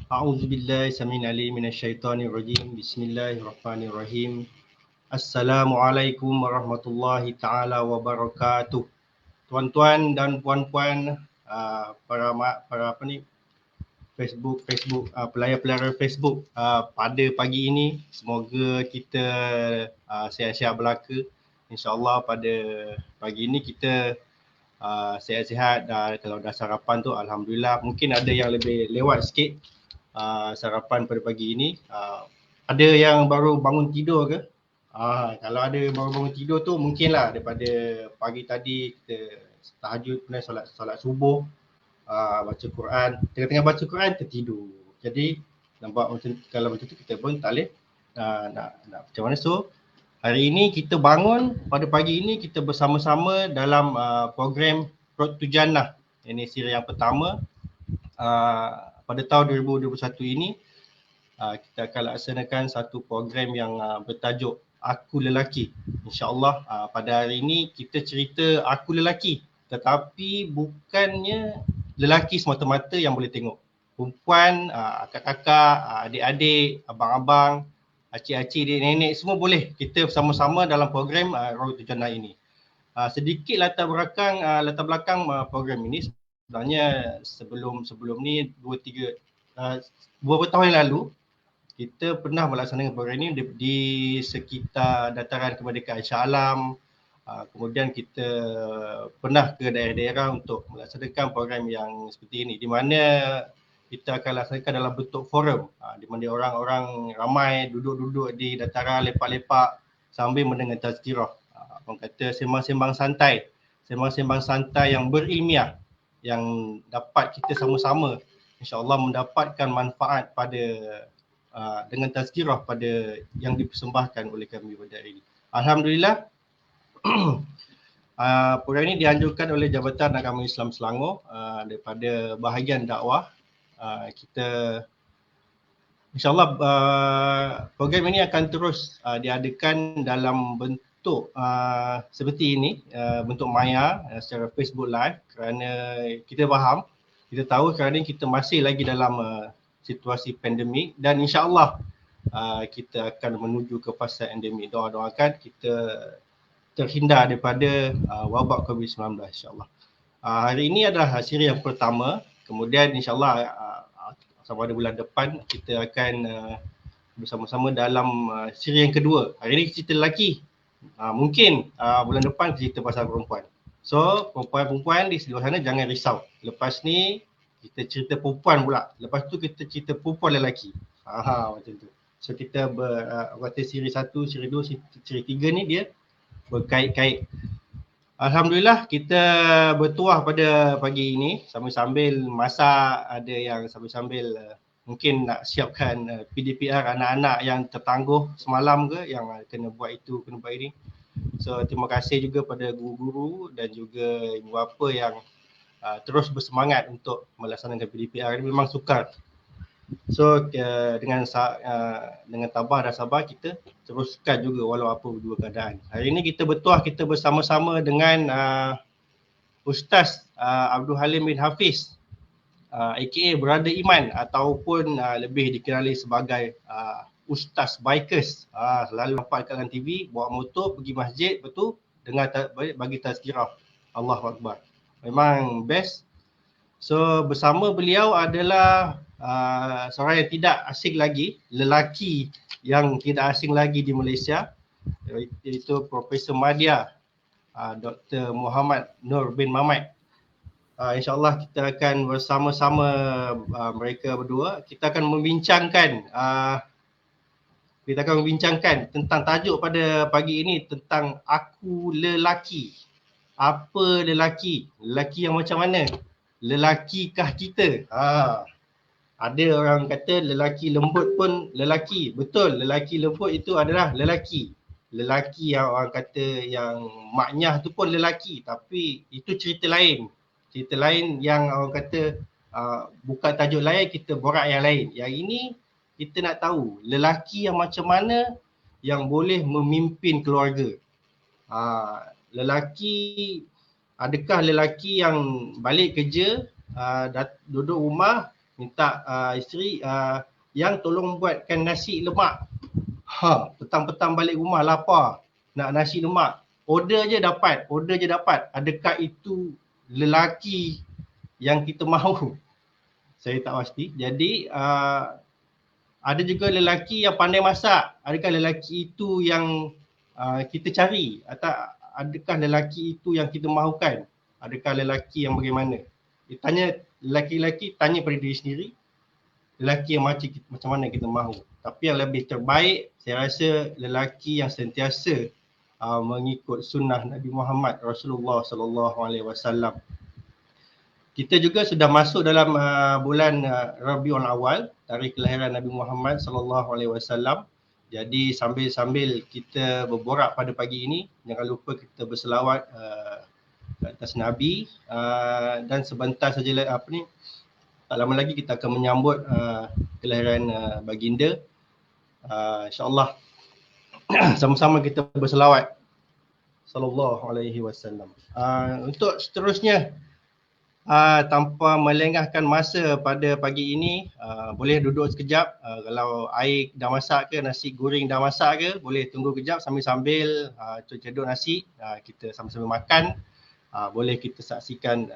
A'udzubillahi samil alim minasyaitonir rajim. Bismillahirrahmanirrahim. Assalamualaikum warahmatullahi taala wabarakatuh. Tuan-tuan dan puan-puan, para apa ni, pelayar-pelayar Facebook, pada pagi ini semoga kita sihat-sihat belaka. InsyaAllah pada pagi ini kita sihat-sihat, dan kalau dah sarapan tu alhamdulillah. Mungkin ada yang lebih lewat sikit sarapan pada pagi ini. Ada yang baru bangun tidur ke? Kalau ada baru bangun tidur tu mungkinlah daripada pagi tadi kita tahajud, kemudian solat subuh, baca Quran, tengah-tengah baca Quran tertidur. Jadi nampak macam, kalau macam tu kita pun tak boleh nak macam mana. So hari ini kita bangun, pada pagi ini kita bersama-sama dalam program Road to Jannah. Ini siri yang pertama pada tahun 2021 ini. Kita akan laksanakan satu program yang bertajuk Aku Lelaki. InsyaAllah pada hari ini kita cerita aku lelaki, tetapi bukannya lelaki semata-mata yang boleh tengok. Perempuan, kakak-kakak, adik-adik, abang-abang, acik-acik, nenek, semua boleh kita bersama-sama dalam program Road to Jannah ini. Sedikit latar belakang program ini. Sebenarnya sebelum ni beberapa tahun yang lalu kita pernah melaksanakan program ini di sekitar dataran kemerdekaan Shah Alam. Kemudian kita pernah ke daerah-daerah untuk melaksanakan program yang seperti ini, di mana kita akan laksanakan dalam bentuk forum, di mana orang-orang ramai duduk-duduk di dataran, lepak-lepak sambil mendengar tazkirah. Orang kata sembang-sembang santai yang berilmiah, yang dapat kita sama-sama insya-Allah mendapatkan manfaat pada dengan tazkirah pada yang dipersembahkan oleh kami pada hari ini. Alhamdulillah, program ini dianjurkan oleh Jabatan Agama Islam Selangor daripada bahagian dakwah. Kita insya-Allah program ini akan terus diadakan dalam bentuk seperti ini, bentuk maya, secara Facebook Live, kerana kita faham, kita tahu kerana kita masih lagi dalam situasi pandemik, dan insya-Allah kita akan menuju ke fasa endemik. Doakan kita terhindar daripada wabak COVID-19 insya-Allah. Hari ini adalah siri yang pertama, kemudian insya-Allah sama ada bulan depan kita akan bersama-sama dalam siri yang kedua. Hari ini cerita lelaki, mungkin bulan depan cerita pasal perempuan. So perempuan-perempuan di seluruh sana jangan risau. Lepas ni kita cerita perempuan pula. Lepas tu kita cerita perempuan lelaki. Macam tu. So kita kata siri 1, siri 2, siri 3 ni dia berkait-kait. Alhamdulillah kita bertuah pada pagi ini sambil-sambil masak, ada yang sambil-sambil mungkin nak siapkan PDPR anak-anak yang tertangguh semalam ke, yang kena buat itu, kena buat ini. So terima kasih juga pada guru-guru dan juga ibu bapa yang terus bersemangat untuk melaksanakan PDPR ini. Memang sukar. So dengan tabah dan sabar kita teruskan juga walau apa dua keadaan. Hari ini kita bertuah, kita bersama-sama dengan Ustaz Abdul Halim bin Hafiz, aka Brother Iman, ataupun lebih dikenali sebagai Ustaz Bikers. Selalu nampak kat dalam TV, bawa motor pergi masjid, betul, dengar bagi tazkirah. Allahu Akbar. Memang best. So bersama beliau adalah seorang yang tidak asing lagi, lelaki yang tidak asing lagi di Malaysia, iaitu Profesor Madya, Dr. Muhammad Nur bin Mamat. InsyaAllah kita akan bersama-sama mereka berdua, kita akan membincangkan tentang tajuk pada pagi ini, tentang aku lelaki. Apa lelaki? Lelaki yang macam mana? Lelakikah kita? Ada orang kata lelaki lembut pun lelaki. Betul, lelaki lembut itu adalah lelaki. Lelaki yang orang kata yang maknyah tu pun lelaki, tapi itu cerita lain. Cerita lain yang orang kata bukan tajuk lain, kita borak yang lain. Yang ini kita nak tahu lelaki yang macam mana yang boleh memimpin keluarga. Lelaki adakah lelaki yang balik kerja, duduk rumah, minta isteri yang tolong buatkan nasi lemak. Petang-petang balik rumah lapar, nak nasi lemak. Order je dapat. Adakah itu lelaki yang kita mahu? Saya tak pasti. Jadi ada juga lelaki yang pandai masak. Adakah lelaki itu yang kita cari? Atau adakah lelaki itu yang kita mahukan? Adakah lelaki yang bagaimana? Tanya lelaki-lelaki, tanya pada diri sendiri. Lelaki yang macam mana kita mahu. Tapi yang lebih terbaik, saya rasa lelaki yang sentiasa mengikut sunnah Nabi Muhammad Rasulullah sallallahu alaihi wasallam. Kita juga sudah masuk dalam bulan Rabiul Awal, tarikh kelahiran Nabi Muhammad sallallahu alaihi wasallam. Jadi sambil-sambil kita berborak pada pagi ini, jangan lupa kita berselawat ke atas Nabi dan sebentar saja tak lama lagi kita akan menyambut kelahiran baginda. InsyaAllah sama-sama kita berselawat sallallahu alaihi wasallam. Untuk seterusnya, tanpa melengahkan masa pada pagi ini, boleh duduk sekejap. Kalau air dah masak ke, nasi goreng dah masak ke, boleh tunggu kejap sambil-sambil cedok nasi, kita sama-sama makan. Boleh kita saksikan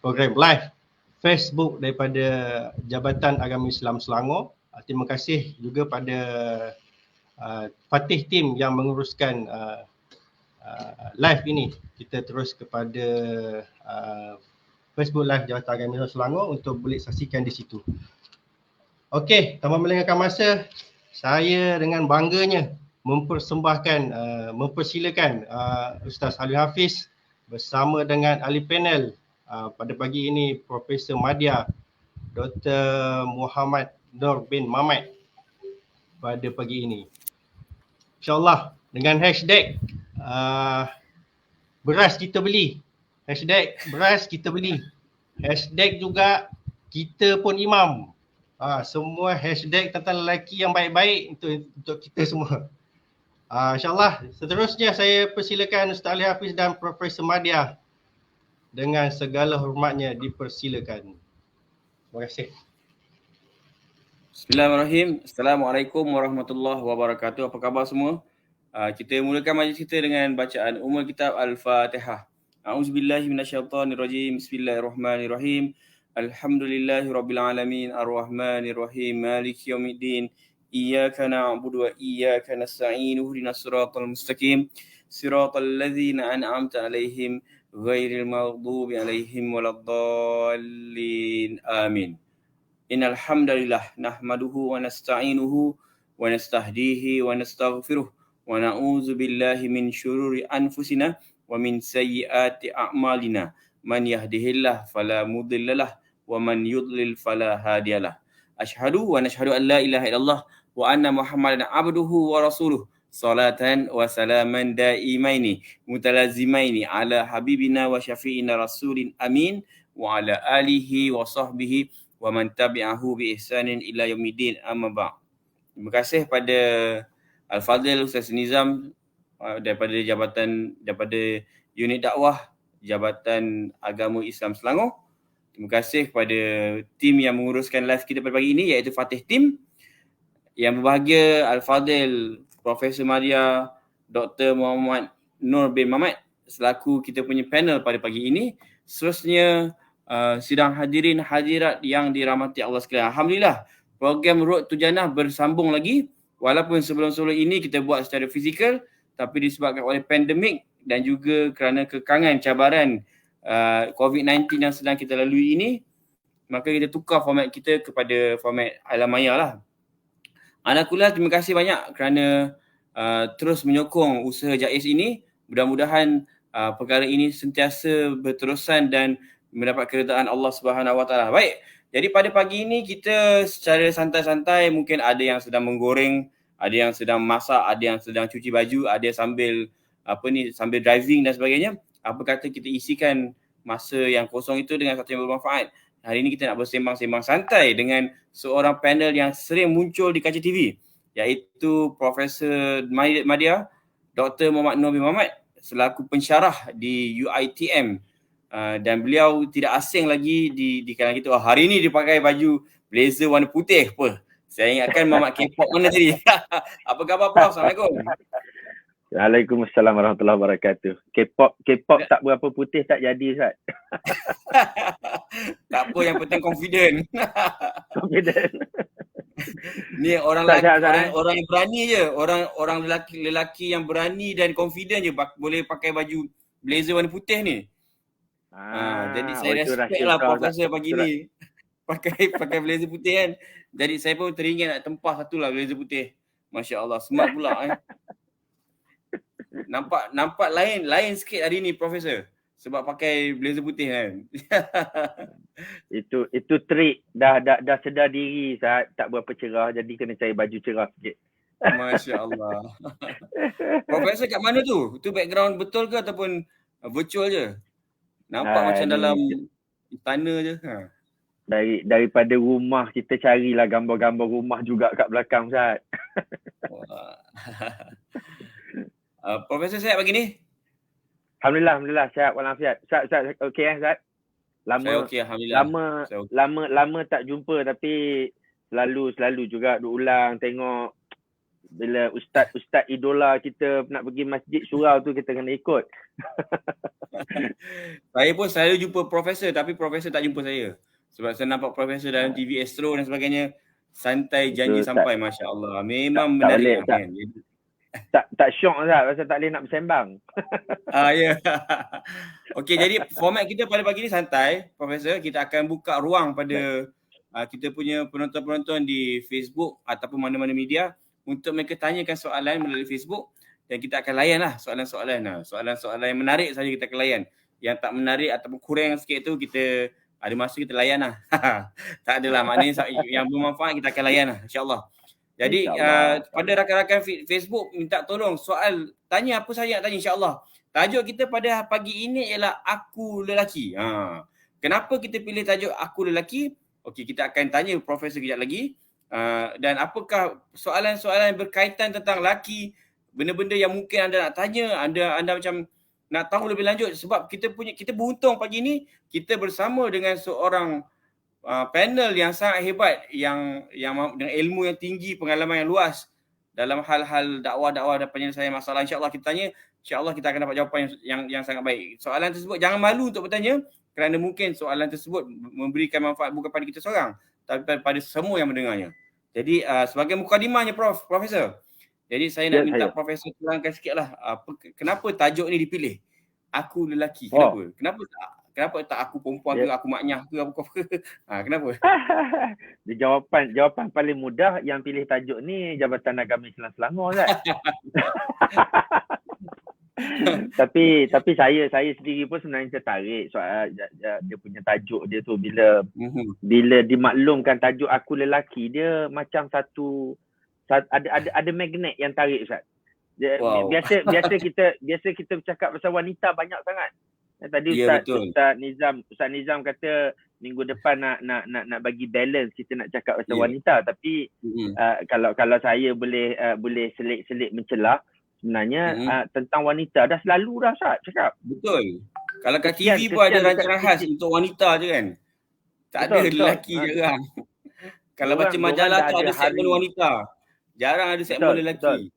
program live Facebook daripada Jabatan Agama Islam Selangor. Terima kasih juga pada Fatih Tim yang menguruskan live ini. Kita terus kepada Facebook Live Jabatan Agama Islam Selangor untuk boleh saksikan di situ. Okey, tanpa melengahkan masa, saya dengan bangganya mempersilakan Ustaz Ali Hafiz bersama dengan ahli panel pada pagi ini, Profesor Madya Dr. Muhammad Nur bin Mamat pada pagi ini. InsyaAllah dengan hashtag beras kita beli. Hashtag beras kita beli. Hashtag juga kita pun imam. Semua hashtag tentang lelaki yang baik-baik untuk kita semua. InsyaAllah seterusnya saya persilakan Ustaz Ali Hafiz dan Profesor Madya dengan segala hormatnya dipersilakan. Terima kasih. Bismillahirrahmanirrahim. Assalamualaikum warahmatullahi wabarakatuh. Apa khabar semua? Kita mulakan majlis kita dengan bacaan Ummul Kitab Al-Fatihah. A'udzubillahi minasyaitonirrajim. Bismillahirrahmanirrahim. Alhamdulillahirabbil alamin arrahmanirrahim maliki yaumiddin. Iyyaka na'budu wa iyyaka nasta'in. Ihdinas siratal mustaqim. Siratal ladzina an'amta 'alaihim ghairil maghdubi 'alaihim waladdallin. Amin. Innal hamdalillah nahmaduhu wa nasta'inuhu wa nastahdihi wa nastaghfiruh wa na'udzu billahi min syururi anfusina wa min sayyiati a'malina. Man yahdihillahu fala mudhillalah wa man yudlil fala hadiyalah. Asyhadu wa nashhadu an la ilaha illallah wa anna Muhammadan abduhu wa rasuluh. Salatan wa salaman daimaini mutalazimaini ala habibina wa syafi'ina rasulin amin wa ala alihi wa sahbihi wa man tabi'ahu bi ihsanin ila yaumiddin, amma ba'. Terima kasih pada Al-Fadhil Ustaz Nizam daripada unit dakwah Jabatan Agama Islam Selangor. Terima kasih kepada tim yang menguruskan live kita pada pagi ini, iaitu Fatih Tim. Yang berbahagia Al-Fadhil Profesor Madya Dr. Muhammad Nur bin Mamat selaku kita punya panel pada pagi ini. Seterusnya sidang hadirin hadirat yang dirahmati Allah sekalian. Alhamdulillah, program Road to Jannah bersambung lagi. Walaupun sebelum-sebelum ini kita buat secara fizikal, tapi disebabkan oleh pandemik dan juga kerana kekangan cabaran COVID-19 yang sedang kita lalui ini, maka kita tukar format kita kepada format alam maya lah. Anakullah, terima kasih banyak kerana terus menyokong usaha JAIS ini. Mudah-mudahan perkara ini sentiasa berterusan dan mendapat keredaan Allah Subhanahu Wa Taala. Baik, jadi pada pagi ini kita secara santai-santai, mungkin ada yang sedang menggoreng, ada yang sedang masak, ada yang sedang cuci baju, ada yang sambil driving dan sebagainya. Apa kata kita isikan masa yang kosong itu dengan satu yang bermanfaat. Hari ini kita nak bersembang-sembang santai dengan seorang panel yang sering muncul di kaca TV, iaitu Profesor Madya Dr. Muhammad Nur bin Mamat selaku pensyarah di UiTM dan beliau tidak asing lagi di kalangan kita. Hari ni dia pakai baju blazer warna putih apa. Saya ingatkan Mamat K-pop mana tadi. Apa khabar Prof? Assalamualaikum. Waalaikumsalam warahmatullahi wabarakatuh. K-pop tak berapa putih tak jadi Ustaz. Tak apa, yang penting confident. Confident. Ni orang yang berani je. Orang lelaki yang berani dan confident je boleh pakai baju blazer warna putih ni. Jadi saya respect lah Profesor pagi ni. Pakai blazer putih kan. Jadi saya pun teringat nak tempah satulah blazer putih. Masya Allah, smart pula Nampak lain sikit hari ni Profesor. Sebab pakai blazer putih kan. Itu trik. Dah sedar diri saat tak berapa cerah, jadi kena cari baju cerah sikit. Masya Allah. Profesor kat mana tu? Tu background betul ke ataupun virtual je? Nampak macam dalam istana je. Daripada rumah kita carilah gambar-gambar rumah juga kat belakang Ustaz. Profesor sihat pagi ni? Alhamdulillah sihat walafiat. Ustaz okey Ustaz? Saya okey, alhamdulillah. Lama tak jumpa, tapi selalu juga ulang tengok bila ustaz idola kita nak pergi masjid surau tu kita kena ikut. Saya pun selalu jumpa Profesor tapi Profesor tak jumpa saya. Sebab saya nampak Profesor dalam TV Astro dan sebagainya, santai janji sampai, masya-Allah. Memang menarik kan. Tak syok Ustaz pasal tak boleh nak bersembang. Ya. Okey, jadi format kita pada pagi ni santai, Profesor. Kita akan buka ruang pada kita punya penonton-penonton di Facebook ataupun mana-mana media untuk mereka tanyakan soalan melalui Facebook dan kita akan layan lah soalan-soalan. Soalan-soalan yang menarik saja kita akan layan. Yang tak menarik ataupun kurang sikit tu kita ada masa kita layan lah. Tak adalah, maknanya yang bermanfaat kita akan layan lah, insyaAllah. Jadi pada rakan-rakan Facebook minta tolong soal, tanya apa saja nak tanya, insyaAllah. Tajuk kita pada pagi ini ialah Aku Lelaki. Kenapa kita pilih tajuk Aku Lelaki? Okey, kita akan tanya Profesor kejap lagi. Dan apakah soalan-soalan berkaitan tentang lelaki, benda-benda yang mungkin anda nak tanya, anda macam nak tahu lebih lanjut, sebab kita beruntung pagi ni kita bersama dengan seorang panel yang sangat hebat, yang dengan ilmu yang tinggi, pengalaman yang luas dalam hal-hal dakwah-dakwah dan penyelesaian masalah. InsyaAllah kita tanya, insyaAllah kita akan dapat jawapan yang sangat baik. Soalan tersebut jangan malu untuk bertanya, kerana mungkin soalan tersebut memberikan manfaat bukan pada kita seorang, tapi pada semua yang mendengarnya. Jadi sebagai mukadimahnya Profesor. Jadi saya nak minta Profesor terangkan sikitlah kenapa tajuk ni dipilih Aku Lelaki. Kenapa tak aku perempuan ke, aku maknyah ke, apa. Kenapa? Jawapan paling mudah, yang pilih tajuk ni Jabatan Agama Islam Selangor kan. tapi saya sendiri pun sebenarnya tertarik soal dia punya tajuk dia tu. Bila dimaklumkan tajuk Aku Lelaki, dia macam ada magnet yang tarik Ustaz. Biasa kita bercakap pasal wanita banyak sangat. Tadi Ustaz Nizam kata minggu depan nak bagi balance, kita nak cakap pasal wanita, tapi kalau saya boleh selit mencelah, sebenarnya tentang wanita dah selalu dah Ustaz cakap. Betul. Kalau kat TV pun ada rancangan khas untuk wanita je kan. Tak ada lelaki jarang. Kalau baca majalah tu ada segmen wanita. Jarang ada segmen lelaki.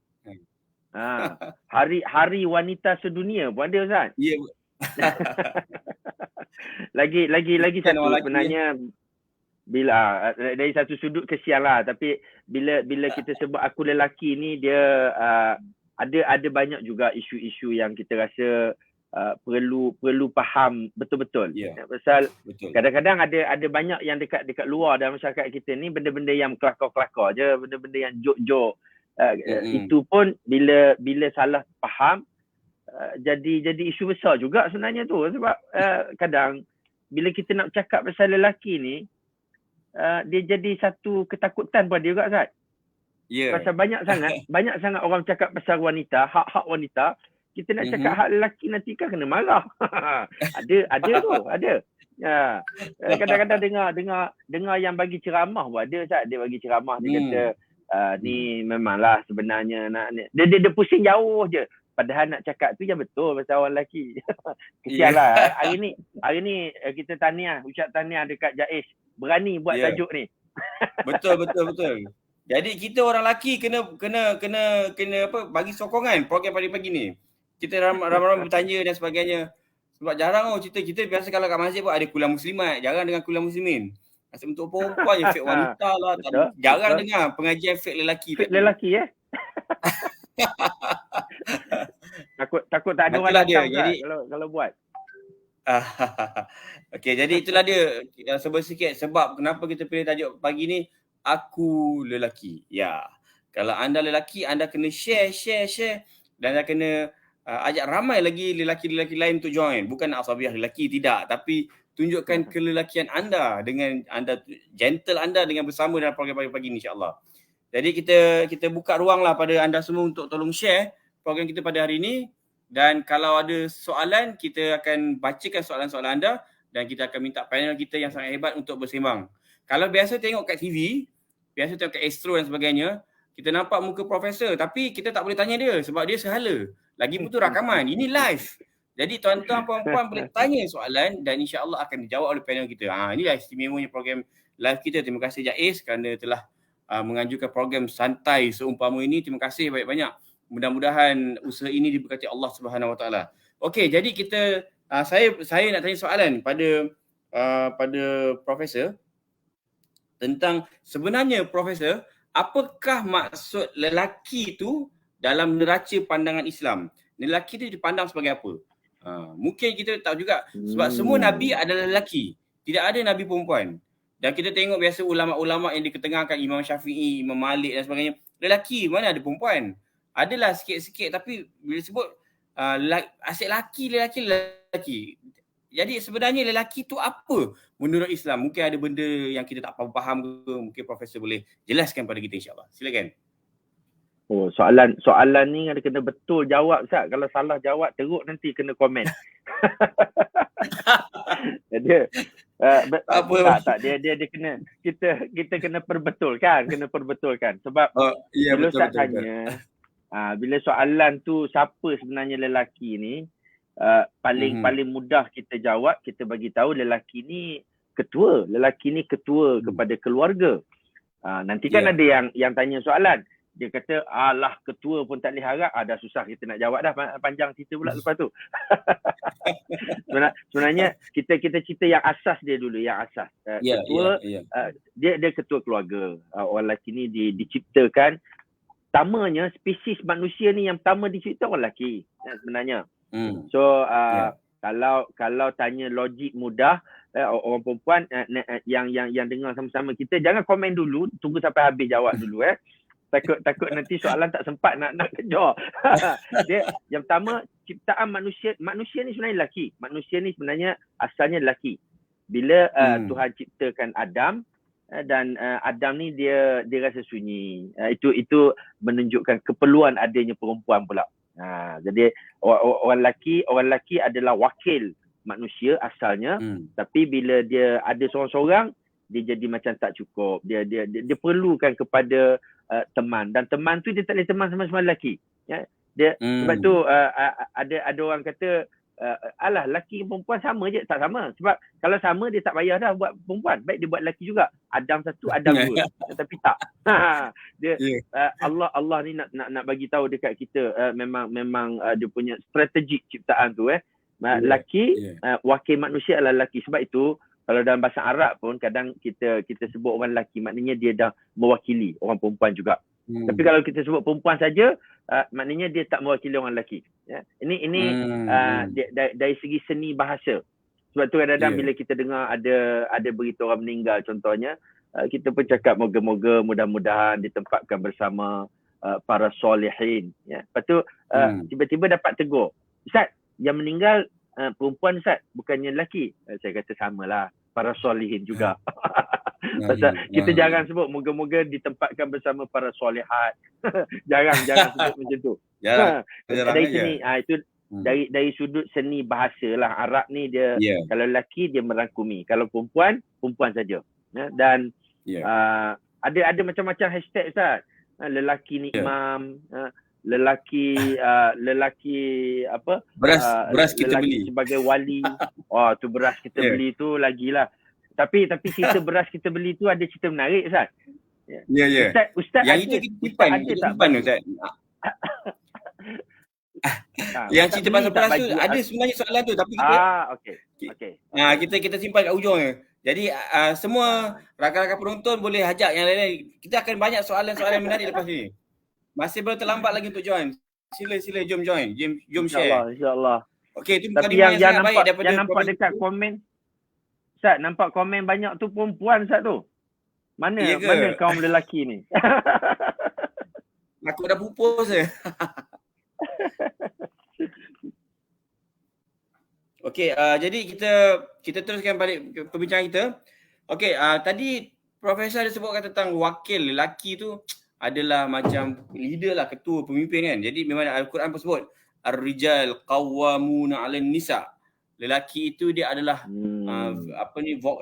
Hari wanita sedunia pun ada Ustaz. Ya. lagi satu sebenarnya, bila dari satu sudut kesian lah, tapi bila kita sebut Aku Lelaki ni, dia ada banyak juga isu-isu yang kita rasa perlu faham betul-betul. Pasal kadang-kadang ada banyak yang dekat luar dalam masyarakat kita ni benda-benda yang kelakar-kelakar je, benda-benda yang jok-jok. Itu pun bila salah faham, jadi isu besar juga sebenarnya tu. Sebab kadang bila kita nak cakap pasal lelaki ni, dia jadi satu ketakutan pada dia juga Ustaz. Pasal banyak sangat orang cakap pasal wanita, hak-hak wanita. Kita nak cakap hak lelaki nanti kan kena marah. ada. Kadang-kadang dengar yang bagi ceramah pun ada Ustaz. Dia bagi ceramah, dia kata ni memanglah sebenarnya dia pusing jauh je padahal nak cakap tu yang betul pasal orang lelaki. Kesian lah. Hari ni kita ucap tahniah dekat Jais. Berani buat tajuk ni. Betul. Jadi kita orang lelaki kena apa, bagi sokongan program pagi-pagi ni. Kita ramai-ramai bertanya dan sebagainya. Sebab jarang kita biasa kalau kat masjid pun ada kuliah muslimat, jarang dengan kuliah muslimin. Asyik untuk perempuan yang fake wanita lah. Jarang dengar pengajian fake lelaki. Fake lelaki takut tak ada orang datang kalau buat. Okey, jadi itulah dia sikit sebab kenapa kita pilih tajuk pagi ni, aku lelaki. Ya. Kalau anda lelaki, anda kena share dan anda kena ajak ramai lagi lelaki-lelaki lain untuk join. Bukan asabiah lelaki, tidak, tapi tunjukkan kelelakian anda dengan anda gentle anda dengan bersama dalam program pagi-pagi ni, insya-Allah. Jadi kita buka ruanglah pada anda semua untuk tolong share program kita pada hari ini, dan kalau ada soalan kita akan bacakan soalan-soalan anda dan kita akan minta panel kita yang sangat hebat untuk bersembang. Kalau biasa tengok kat TV, biasa tengok kat Astro dan sebagainya, kita nampak muka profesor tapi kita tak boleh tanya dia sebab dia sehala. Lagi pun tu rakaman. Ini live. Jadi tuan-tuan puan-puan boleh tanya soalan dan insya-Allah akan dijawab oleh panel kita. Inilah istimewanya program live kita. Terima kasih Jais kerana telah menganjurkan program santai seumpama ini. Terima kasih banyak-banyak. Mudah-mudahan usaha ini diberkati Allah Subhanahu Wa Taala. Okey, jadi kita saya nak tanya soalan pada profesor tentang sebenarnya profesor, apakah maksud lelaki itu dalam neraca pandangan Islam? Lelaki itu dipandang sebagai apa? Mungkin kita tahu juga sebab semua nabi adalah lelaki. Tidak ada nabi perempuan. Dan kita tengok biasa ulama-ulama yang diketengahkan, Imam Syafi'i, Imam Malik dan sebagainya, lelaki, mana ada perempuan? Adalah sikit-sikit tapi bila sebut asyik lelaki. Jadi sebenarnya lelaki tu apa menurut Islam? Mungkin ada benda yang kita tak faham ke, mungkin profesor boleh jelaskan pada kita, insya-Allah. Silakan. Oh, soalan ni ada kena betul jawab, Ustaz. Kalau salah jawab teruk nanti kena komen. Dia kena kita kena perbetulkan, sebab bila Ustaz tanya bila soalan tu siapa sebenarnya lelaki ni, paling mudah kita jawab, kita bagi tahu lelaki ni ketua kepada keluarga. Nanti kan ada yang tanya soalan, dia kata alah ketua pun tak boleh harap, dah susah kita nak jawab dah, panjang cerita pula lepas tu. Sebenarnya kita cerita yang asas dia dulu, ketua. Dia ketua keluarga. Orang lelaki ni diciptakan, pertamanya spesies manusia ni yang pertama dicipta orang lelaki sebenarnya. So kalau tanya logik mudah, orang perempuan yang dengar sama-sama kita, jangan komen dulu, tunggu sampai habis jawab dulu. Takut nanti soalan tak sempat nak kejar. Dia yang pertama, ciptaan manusia ni sebenarnya lelaki. Manusia ni sebenarnya asalnya lelaki. Bila Tuhan ciptakan Adam, dan Adam ni dia rasa sunyi. Itu menunjukkan keperluan adanya perempuan pula. Jadi orang lelaki adalah wakil manusia asalnya, tapi bila dia ada seorang-seorang, dia jadi macam tak cukup. Dia perlukan kepada teman, dan teman tu dia tak boleh teman sama-sama lelaki. Sebab tu ada orang kata alah lelaki dan perempuan sama je. Tak sama. Sebab kalau sama dia tak payah dah buat perempuan. Baik dia buat lelaki juga. Adam satu, Adam dua. Tapi tak. Allah ni nak bagi tahu dekat kita, memang dia punya strategik ciptaan tu. Lelaki, wakil manusia adalah lelaki. Sebab itu kalau dalam bahasa Arab pun kadang kita sebut orang lelaki, maknanya dia dah mewakili orang perempuan juga. Tapi kalau kita sebut perempuan saja, maknanya dia tak mewakili orang lelaki. Ini dari segi seni bahasa. Sebab tu kadang-kadang bila kita dengar ada berita orang meninggal contohnya, kita pun cakap moga-moga mudah-mudahan ditempatkan bersama para solehin. Lepas tu tiba-tiba dapat tegur, Ustaz, yang meninggal perempuan Ustaz, bukannya lelaki. Saya kata samalah, para solehin juga. Pasal kita jarang sebut moga-moga ditempatkan bersama para solehat. jarang sebut macam tu. Dari sini itu dari sudut seni bahasa lah. Arab ni dia kalau lelaki dia merangkumi, kalau perempuan saja. Dan ada macam-macam hashtag Ustaz. Lelaki ni imam, lelaki apa? Beras kita lelaki beli. sebagai wali. Oh, tu beras kita beli tu lagilah. Tapi cerita beras kita beli tu ada cerita menarik, Ustaz. Ya. Ustaz Yang ada, itu kita simpan Ustaz. Yang cerita pasal beras tu ada sebenarnya soalan tu tapi kita kita simpan kat ujung je. Jadi semua rakan-rakan penonton boleh ajak yang lain-lain. Kita akan banyak soalan-soalan menarik lepas ni. Masih belum terlambat lagi untuk join. Sila jom join. Jom share. InsyaAllah. Okey, itu tapi mukadimah yang sangat baik daripada yang nampak dekat komen. Ustaz, nampak komen banyak tu perempuan Ustaz tu. Mana kaum lelaki ni? Aku dah pupus je. Okey, jadi kita teruskan balik perbincangan kita. Okey, tadi Profesor ada sebutkan tentang wakil lelaki tu adalah macam leader lah, ketua, pemimpin kan. Jadi memang Al-Quran pun sebut ar-rijal qawwamuna 'alan nisa. Lelaki itu dia adalah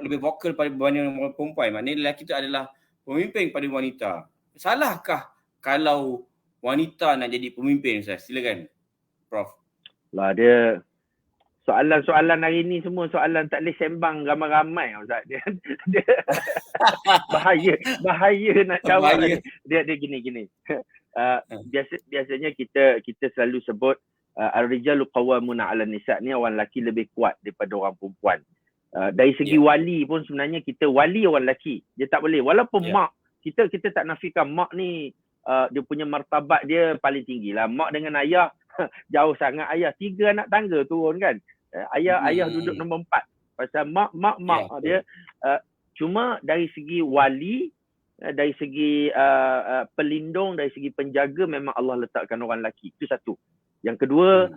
lebih vokal pada berbanding perempuan. Maknanya lelaki itu adalah pemimpin pada wanita. Salahkah kalau wanita nak jadi pemimpin, Ustaz? Silakan, Prof. Lah dia soalan-soalan hari ni semua soalan tak boleh sembang ramai-ramai, Ustaz. Dia bahaya nak jawab. Dia gini. Biasanya kita selalu sebut ar-rijalu qawwamuna 'alan nisa, ni orang lelaki lebih kuat daripada orang perempuan. Dari segi wali pun sebenarnya kita wali orang lelaki. Dia tak boleh walaupun mak kita tak nafikan mak ni dia punya martabat dia paling tinggi lah. Mak dengan ayah jauh sangat. Ayah 3 anak tangga turun kan. Ayah duduk nombor 4. Pasal mak dia cuma dari segi wali, dari segi pelindung, dari segi penjaga memang Allah letakkan orang lelaki. Itu satu. Yang kedua,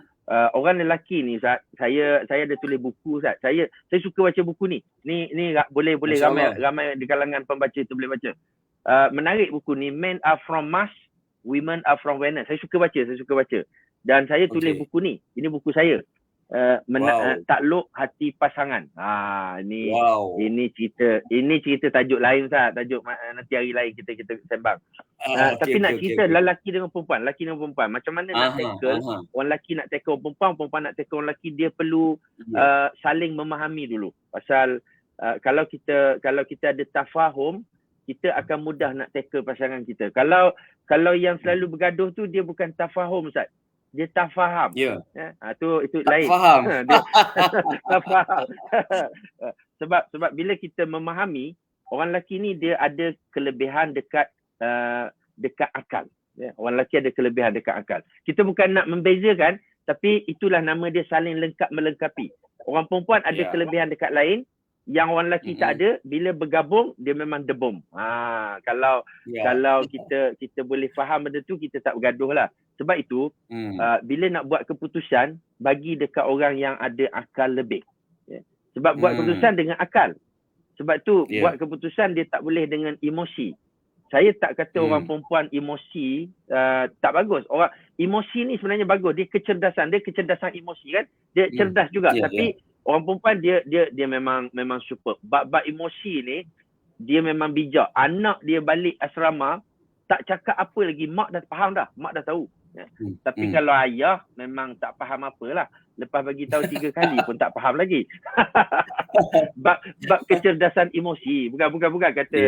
orang lelaki ni saya ada tulis buku, Ustaz. Saya suka baca buku ni. Ni boleh ramai di kalangan pembaca tu boleh baca. Menarik buku ni, Men Are From Mars, Women Are From Venus. Saya suka baca. Dan saya tulis buku ni. Ini buku saya. Takluk Hati Pasangan. Ini cerita tajuk lain, Ustaz. Tajuk nanti hari lain kita sembang. Tapi nak cerita lelaki dengan perempuan, macam mana nak tackle orang lelaki nak tackle perempuan nak tackle orang lelaki, dia perlu saling memahami dulu. Pasal kalau kita ada tafahum, kita akan mudah nak tackle pasangan kita. Kalau yang selalu bergaduh tu dia bukan tafahum, Ustaz. Dia tak faham. Itu lain. Faham. Tak faham. Sebab bila kita memahami, orang lelaki ni dia ada kelebihan dekat akal. Orang lelaki ada kelebihan dekat akal. Kita bukan nak membezakan, tapi itulah nama dia, saling lengkap melengkapi. Orang perempuan ada kelebihan dekat lain yang orang lelaki tak ada. Bila bergabung dia memang debom. Kalau kita boleh faham benda tu, kita tak bergaduh lah. Sebab itu bila nak buat keputusan, bagi dekat orang yang ada akal lebih. Sebab buat keputusan dengan akal. Sebab tu buat keputusan dia tak boleh dengan emosi. Saya tak kata orang perempuan emosi tak bagus. Orang emosi ni sebenarnya bagus. Dia kecerdasan emosi kan. Dia cerdas juga. Tapi orang perempuan dia memang super. Bab emosi ni dia memang bijak. Anak dia balik asrama tak cakap apa lagi, mak dah faham dah. Mak dah tahu. Tapi kalau ayah memang tak faham apalah. Lepas bagi tahu 3 kali pun tak faham lagi. bab kecerdasan emosi. Bukan kata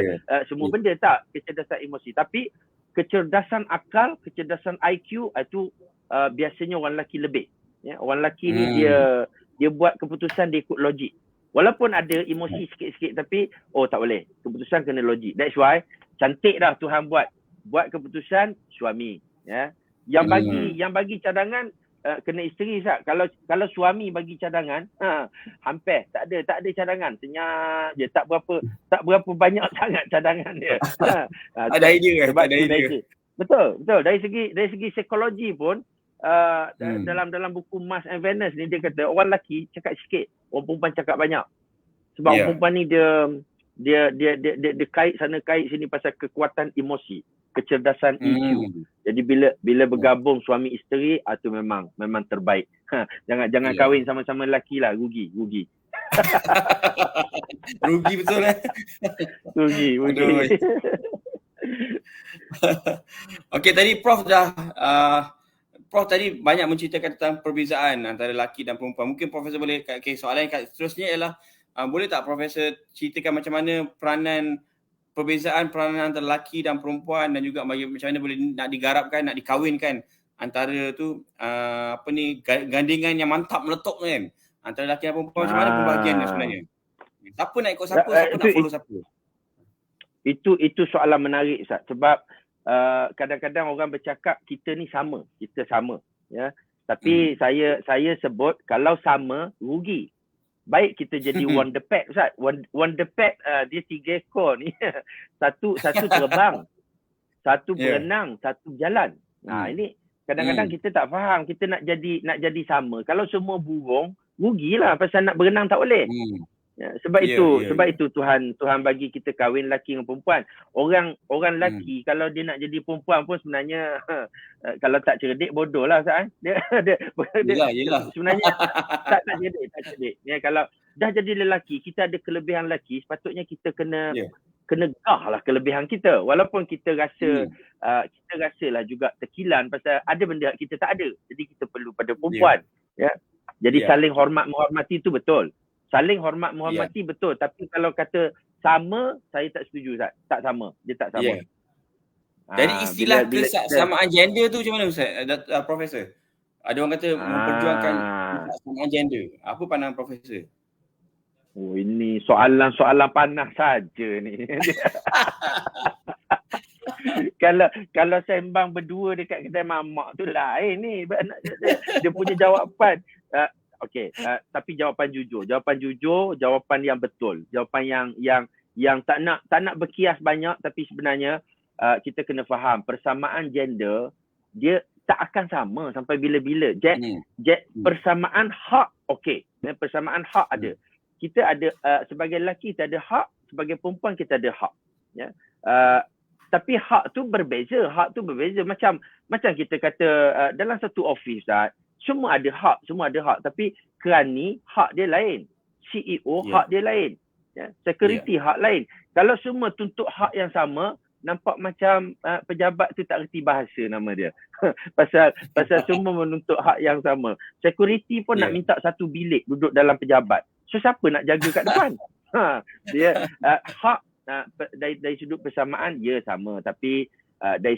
semua benda tak. Kecerdasan emosi. Tapi kecerdasan akal, kecerdasan IQ itu biasanya orang lelaki lebih. Orang lelaki ni dia buat keputusan dia ikut logik. Walaupun ada emosi sikit-sikit, tapi tak boleh. Keputusan kena logik. That's why cantik dah Tuhan buat keputusan suami. Yang bagi cadangan kena isteri, Ustaz. Kalau suami bagi cadangan, hampir tak ada cadangan. Senyap je, tak berapa banyak sangat cadangan dia. Ada idea. Betul. Dari segi psikologi pun dalam buku Mars and Venus ni dia kata orang lelaki cakap sikit, orang perempuan cakap banyak. Sebab orang perempuan ni dia kait sana kait sini pasal kekuatan emosi, kecerdasan EQ. Jadi bila bergabung suami isteri, itu memang terbaik. Jangan kahwin sama-sama lelaki lah, rugi. Rugi betul Rugi. Okey, tadi Prof tadi banyak menceritakan tentang perbezaan antara lelaki dan perempuan. Mungkin Profesor boleh, soalan yang seterusnya ialah boleh tak Profesor ceritakan macam mana perbezaan peranan antara lelaki dan perempuan, dan juga macam mana boleh nak digarapkan, nak dikahwinkan antara tu gandingan yang mantap meletup kan antara lelaki dan perempuan. Macam mana pembahagiannya sebenarnya? Siapa nak ikut siapa, siapa nak follow siapa? Itu soalan menarik, Ustaz. Sebab kadang-kadang orang bercakap kita ni sama, kita sama, ya. Tapi saya sebut kalau sama rugi. Baik kita jadi wonder pet, Ustaz. Wonder pet dia 3 ekor ni. satu terbang, satu berenang, satu jalan. Ini kadang-kadang kita tak faham, kita nak jadi sama. Kalau semua burung, rugilah, pasal nak berenang tak boleh. Ya, sebab itu Tuhan bagi kita kahwin lelaki dengan perempuan. Orang lelaki kalau dia nak jadi perempuan pun sebenarnya kalau tak cerdik bodoh lah, Ustaz. Dia sebenarnya tak cerdik. Ya, kalau dah jadi lelaki, kita ada kelebihan lelaki, sepatutnya kita kena gah lah kelebihan kita. Walaupun kita rasa kita rasalah juga tekilan pasal ada benda kita tak ada. Jadi kita perlu pada perempuan. Ya. Jadi saling hormat menghormati itu betul. Saling hormat menghormati betul, tapi kalau kata sama, saya tak setuju, Ustaz. Tak sama, dia tak sama. Jadi istilah kesamaan gender tu macam mana, Ustaz? Profesor? Ada orang kata memperjuangkan kesamaan gender. Apa pandangan Profesor? Oh, ini soalan-soalan panas saja ni. Kalau sembang berdua dekat kedai mamak tu lain ni. Dia punya jawapan. Okey, tapi jawapan jujur, jawapan yang betul, jawapan yang tak nak berkias banyak, tapi sebenarnya kita kena faham persamaan gender dia tak akan sama sampai bila-bila. Persamaan hak okey, persamaan hak ada. Kita ada sebagai lelaki kita ada hak, sebagai perempuan kita ada hak. Ya. Tapi hak tu berbeza, macam kita kata dalam satu office, semua ada hak, tapi kerani hak dia lain, CEO hak dia lain, ya. Security hak lain. Kalau semua tuntut hak yang sama, nampak macam pejabat tu tak reti bahasa nama dia. pasal semua menuntut hak yang sama. Security pun nak minta satu bilik duduk dalam pejabat. So siapa nak jaga kat depan? Dia hak dari sudut persamaan sama, tapi dari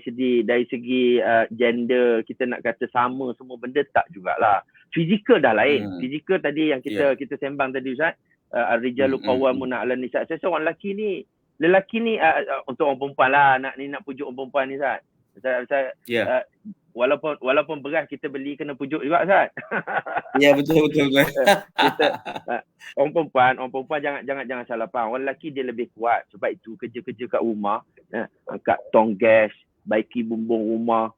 segi gender kita nak kata sama semua benda tak jugalah. Fizikal dah lain. Fizikal tadi yang kita sembang tadi, Ustaz, ar-rijalu qawwamuna 'alan nisa'. Saya seorang lelaki ni untuk orang perempuan lah, nak pujuk orang perempuan ni, Ustaz. Walaupun beras kita beli kena pujuk juga, Ustaz. Ya, betul. Kita orang perempuan jangan salah faham. Orang lelaki dia lebih kuat, sebab itu kerja-kerja kat rumah, angkat tong gas, baiki bumbung rumah,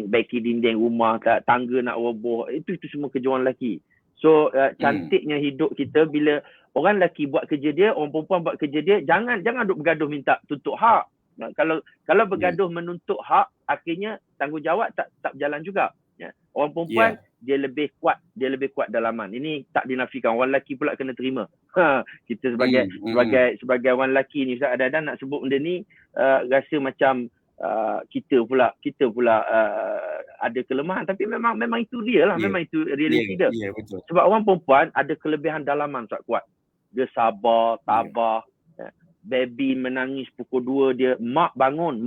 baiki dinding rumah, tangga nak roboh, itu semua kerja orang lelaki. So cantiknya hidup kita bila orang lelaki buat kerja dia, orang perempuan buat kerja dia, jangan duk bergaduh minta tuntut hak. Kalau bergaduh menuntut hak, akhirnya tanggungjawab tak berjalan juga. Ya. Orang perempuan dia lebih kuat dalaman. Ini tak dinafikan. Orang lelaki pula kena terima. Kita sebagai orang lelaki ni, Ustaz, ada nak sebut benda ni rasa macam kita pula ada kelemahan, tapi memang itu dia lah. Memang itu realiti dia. Betul. Sebab orang perempuan ada kelebihan dalaman tak kuat. Dia sabar, tabah. Baby menangis pukul 2 dia, mak bangun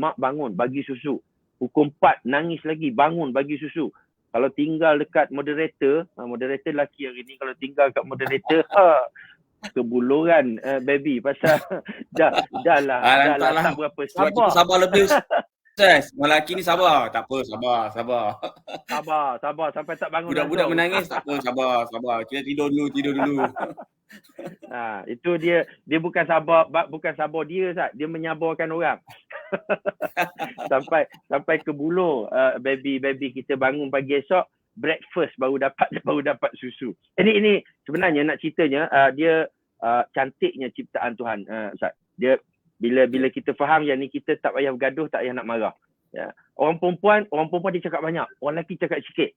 bagi susu. Pukul 4 nangis lagi, bangun bagi susu. Kalau tinggal dekat moderator lelaki hari ni, kalau tinggal kat moderator kebuluran baby, pasal dah tak berapa sabar lebih. Stress. Lelaki ni sabar. Tak apa, sabar. Sabar sampai tak bangun. Budak-budak menangis tak apa, sabar. Kita tidur dulu. Itu dia bukan sabar dia, Ustaz. Dia menyabarkan orang. sampai ke buluh baby kita bangun pagi esok, breakfast baru dapat susu. Ini sebenarnya nak ceritanya dia cantiknya ciptaan Tuhan, Ustaz. Dia bila kita faham yang ni, kita tak payah bergaduh, tak payah nak marah. Ya. Orang perempuan dia cakap banyak, orang lelaki cakap sikit.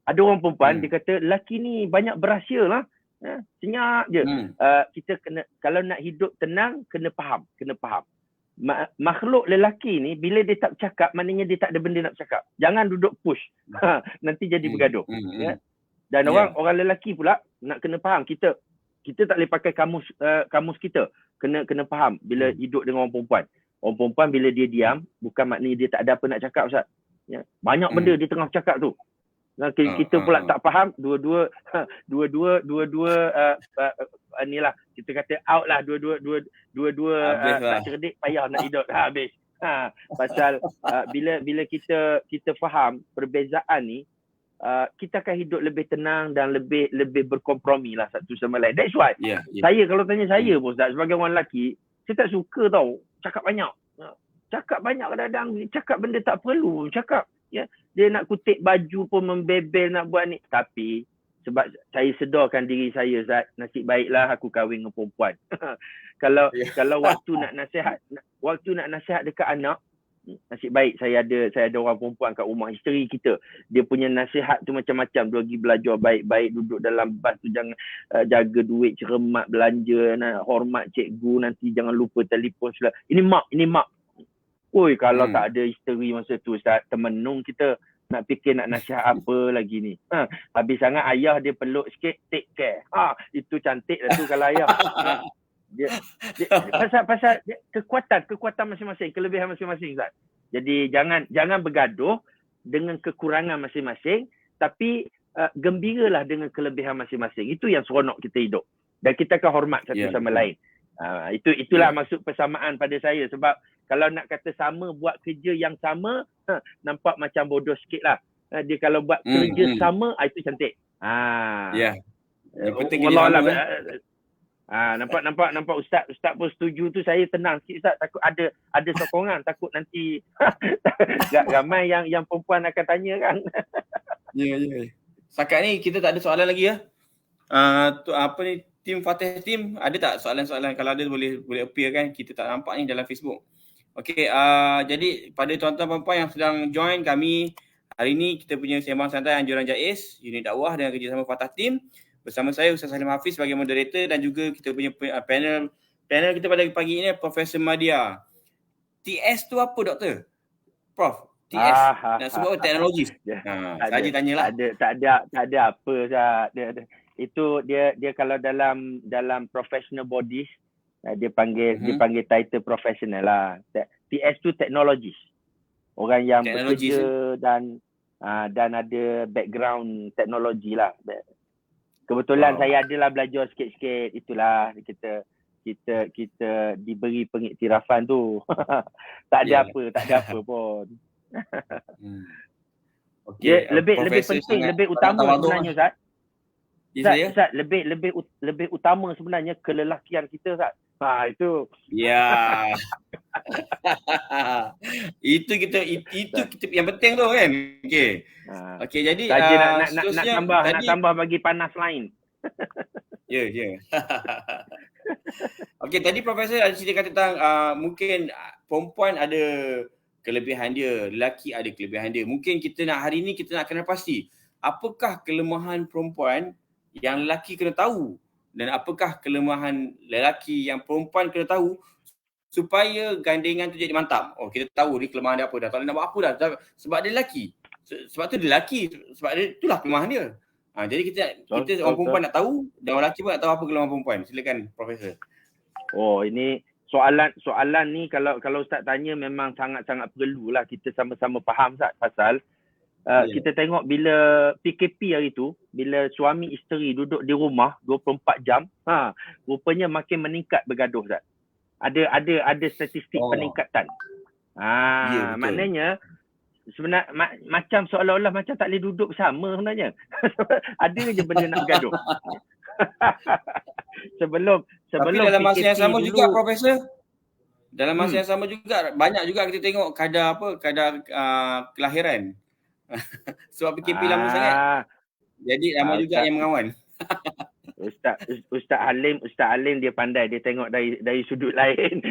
Ada orang perempuan dia kata lelaki ni banyak berahsia lah. Ya, senyap je. Kita kena, kalau nak hidup tenang, kena faham. makhluk lelaki ni bila dia tak bercakap, maknanya dia tak ada benda nak bercakap. Jangan duduk push. Nanti jadi bergaduh. Ya. Dan orang lelaki pula nak kena faham, kita tak boleh pakai kamus kita. Kena faham bila hidup dengan orang perempuan. Orang perempuan bila dia diam, bukan maknanya dia tak ada apa nak cakap, Ustaz. Ya. Banyak benda dia tengah cakap tu. Kita pula tak faham, dua-dua inilah kita kata out lah, dua-dua tak cerdik, payah nak hidup, habis. Pasal bila kita faham perbezaan ni, kita akan hidup lebih tenang dan lebih berkompromi lah satu sama lain. That's why saya, kalau tanya saya pun Ustaz, sebagai orang lelaki, saya tak suka tau cakap banyak. Cakap banyak kadang-kadang, cakap benda tak perlu cakap. Ya, dia nak kutip baju pun membebel nak buat ni. Tapi sebab saya sedarkan diri saya, Zat, nasib baiklah aku kahwin dengan perempuan. Kalau waktu nak nasihat dekat anak, nasib baik saya ada orang perempuan kat rumah, isteri kita. Dia punya nasihat tu macam-macam. Dia pergi belajar baik-baik, duduk dalam bas tu jangan jaga duit, cermat belanja, hormat cikgu, nanti jangan lupa telefon segala. Ini mak. Oi, kalau tak ada isteri masa tu, Ustaz, termenung kita nak fikir nak nasihat apa lagi ni. Habis sangat ayah dia peluk sikit, take care. Itu cantik lah tu kalau ayah. Dia pasal kekuatan masing-masing, kelebihan masing-masing, Ustaz. Jadi jangan bergaduh dengan kekurangan masing-masing, tapi gembiralah dengan kelebihan masing-masing. Itu yang seronok kita hidup. Dan kita akan hormat satu sama lain. Itulah maksud persamaan pada saya. Sebab kalau nak kata sama, buat kerja yang sama, nampak macam bodoh sikit lah. Dia kalau buat kerja sama, itu cantik. Yang penting kerja sama. Nampak Ustaz pun setuju tu, saya tenang sikit, Ustaz. Takut ada sokongan, takut nanti ramai yang perempuan akan tanya kan. Setakat ni kita tak ada soalan lagi ya. Tim Fatih Team, ada tak soalan-soalan? Kalau ada boleh appear kan, kita tak nampak ni dalam Facebook. Okey, jadi pada tuan-tuan puan yang sedang join kami hari ni, kita punya sembang santai Anjuran Jais, unit dakwah dengan kerjasama Fatah Team. Bersama saya Ustaz Salim Hafiz sebagai moderator, dan juga kita punya panel kita pada pagi ini Profesor Madia. TS tu apa, Doktor? Prof, TS nak sebut teknologi. Saja tanyalah. Tak ada apa, Ustaz. Itu dia kalau dalam professional bodies, dia panggil title professional lah. TS tu technologist. Orang yang bekerja dan ada background teknologi lah. Kebetulan saya adalah belajar sikit-sikit, itulah kita diberi pengiktirafan tu. Tak ada apa pun. Okay, lebih penting, lebih utama sebenarnya, Ustaz. Ustaz, lebih utama sebenarnya kelelakian kita, Ustaz. Itu. Ya. Itu kita yang penting tu kan. Okey, jadi nak tambah bagi panas lain. Ya. Okey, tadi Profesor ada ceritakan tentang mungkin perempuan ada kelebihan dia, lelaki ada kelebihan dia. Mungkin hari ni kita nak kena pasti apakah kelemahan perempuan yang lelaki kena tahu, dan apakah kelemahan lelaki yang perempuan kena tahu supaya gandengan tu jadi mantap. Oh, kita tahu ni kelemahan dia apa dah. Tak boleh nak buat apa dah sebab dia lelaki. Sebab tu dia lelaki, sebab dia itulah kelemahan dia. Jadi kita orang perempuan nak tahu, dan orang lelaki pun nak tahu apa kelemahan perempuan. Silakan Profesor. Oh, ini soalan ni kalau Ustaz tanya memang sangat-sangat perlulah kita sama-sama faham, Ustaz. Pasal kita tengok bila PKP hari tu, bila suami isteri duduk di rumah 24 jam, rupanya makin meningkat bergaduh, Ustaz. Ada statistik peningkatan. Maknanya sebenarnya macam seolah-olah macam tak boleh duduk bersama sebenarnya. Ada je benda nak bergaduh. sebelum tapi dalam masa yang sama dulu, juga Profesor, dalam masa yang sama juga banyak juga kita tengok kadar kelahiran. Sebab PKP lama sangat. Jadi ramai juga yang mengawan. Ustaz Halim dia pandai, dia tengok dari sudut lain.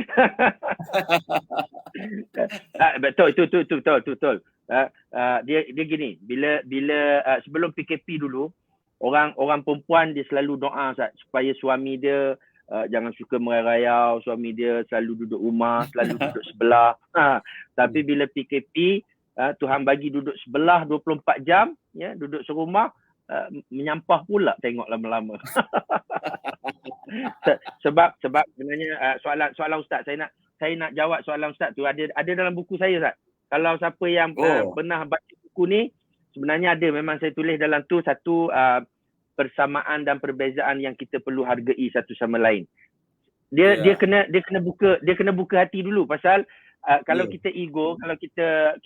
Betul. Dia gini, bila sebelum PKP dulu, orang perempuan dia selalu doa, Ustaz, supaya suami dia jangan suka merayau, suami dia selalu duduk rumah, selalu duduk sebelah. Tapi bila PKP, Tuhan bagi duduk sebelah 24 jam, ya, duduk serumah, menyampah pula tengok lama-lama. sebab sebenarnya soalan Ustaz, saya nak jawab soalan Ustaz tu, ada dalam buku saya, Ustaz. Kalau siapa yang pernah baca buku ni, sebenarnya ada, memang saya tulis dalam tu satu persamaan dan perbezaan yang kita perlu hargai satu sama lain. Dia kena buka hati dulu, pasal kalau kita ego, kalau kita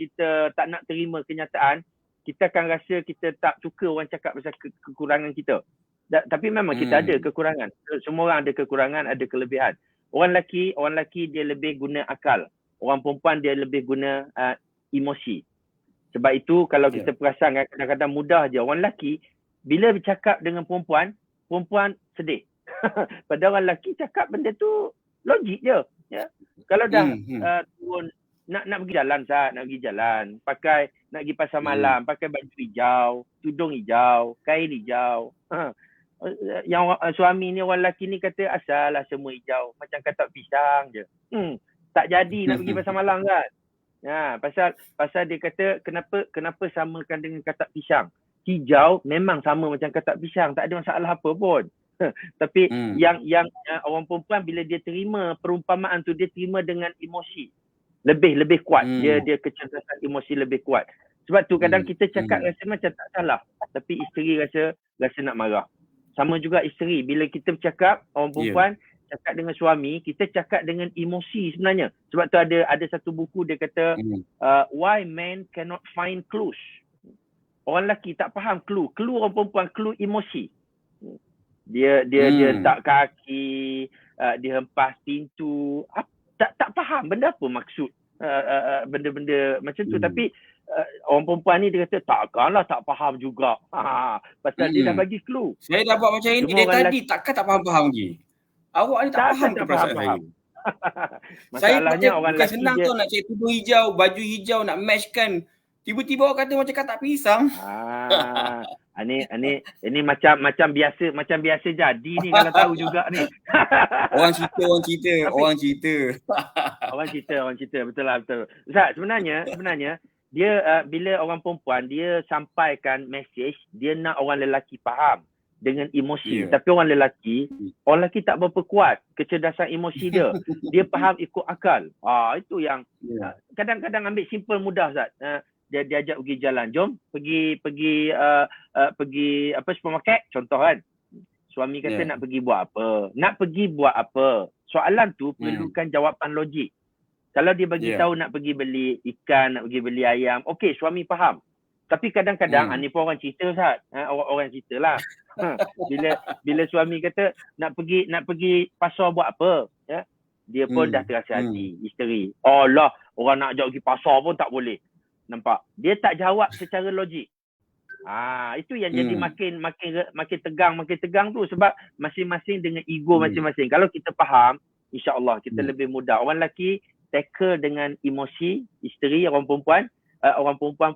tak nak terima kenyataan, kita akan rasa kita tak suka orang cakap pasal kekurangan kita. Tapi memang kita ada kekurangan. Semua orang ada kekurangan, ada kelebihan. Orang lelaki dia lebih guna akal. Orang perempuan dia lebih guna emosi. Sebab itu kalau kita perasan, kadang-kadang mudah je. Orang lelaki bila bercakap dengan perempuan sedih. Padahal orang lelaki cakap benda tu logik je. Ya? Kalau dah turun nak pergi jalan, Ustaz, nak pergi jalan, nak pergi pasar malam, pakai baju hijau, tudung hijau, kain hijau. Yang suami ni, orang lelaki ni kata asalah semua hijau, macam katak pisang je. Tak jadi nak pergi pasar malam kan. Pasal dia kata kenapa samakan dengan katak pisang. Hijau memang sama macam katak pisang, tak ada masalah apa pun. Tapi yang orang perempuan bila dia terima perumpamaan tu, dia terima dengan emosi. Lebih kuat. Dia kecerdasan emosi lebih kuat. Sebab tu kadang kita cakap rasa macam tak salah, tapi isteri rasa nak marah. Sama juga isteri, bila kita bercakap, orang perempuan cakap dengan suami, kita cakap dengan emosi sebenarnya. Sebab tu ada satu buku dia kata why men cannot find clues. Orang lelaki tak faham clue. Clue orang perempuan, clue emosi. Dia tak kaki, dia hempas pintu. Tak faham benda apa maksud benda-benda macam tu. Tapi orang perempuan ni dia kata takkanlah tak faham juga. Pasal dia dah bagi clue. Saya dah buat macam ini dari tadi, takkan tak faham-faham lagi. Awak ni tak faham ke perasaan saya? Masalahnya orang bukan senang tu nak cari tudung hijau, baju hijau, nak matchkan. Tiba-tiba awak kata macam katak pisang. Ini macam biasa jadi ni kalau tahu juga ni. Orang cerita. Betul lah, betul. Ustaz, sebenarnya dia bila orang perempuan dia sampaikan mesej, dia nak orang lelaki faham dengan emosi. Tapi orang lelaki tak berapa kuat kecerdasan emosi dia. Dia faham ikut akal. Itu yang kadang-kadang ambil simple mudah, Ustaz. Dia ajak pergi jalan, jom pergi supermarket contoh kan. Suami kata nak pergi buat apa. Soalan tu perlukan jawapan logik. Kalau dia bagi tahu nak pergi beli ikan, nak pergi beli ayam, okey, suami faham. Tapi kadang-kadang ni pun orang cerita, Ustaz. Orang cerita lah. Bila suami kata nak pergi pasar buat apa, ya? Dia pun dah terasa hati, isteri. Allah, orang nak ajak pergi pasar pun tak boleh. Nampak? Dia tak jawab secara logik. Itu yang jadi makin tegang tu, sebab masing-masing dengan ego masing-masing. Kalau kita faham, insya-Allah kita lebih mudah. Orang lelaki tackle dengan emosi, isteri, orang perempuan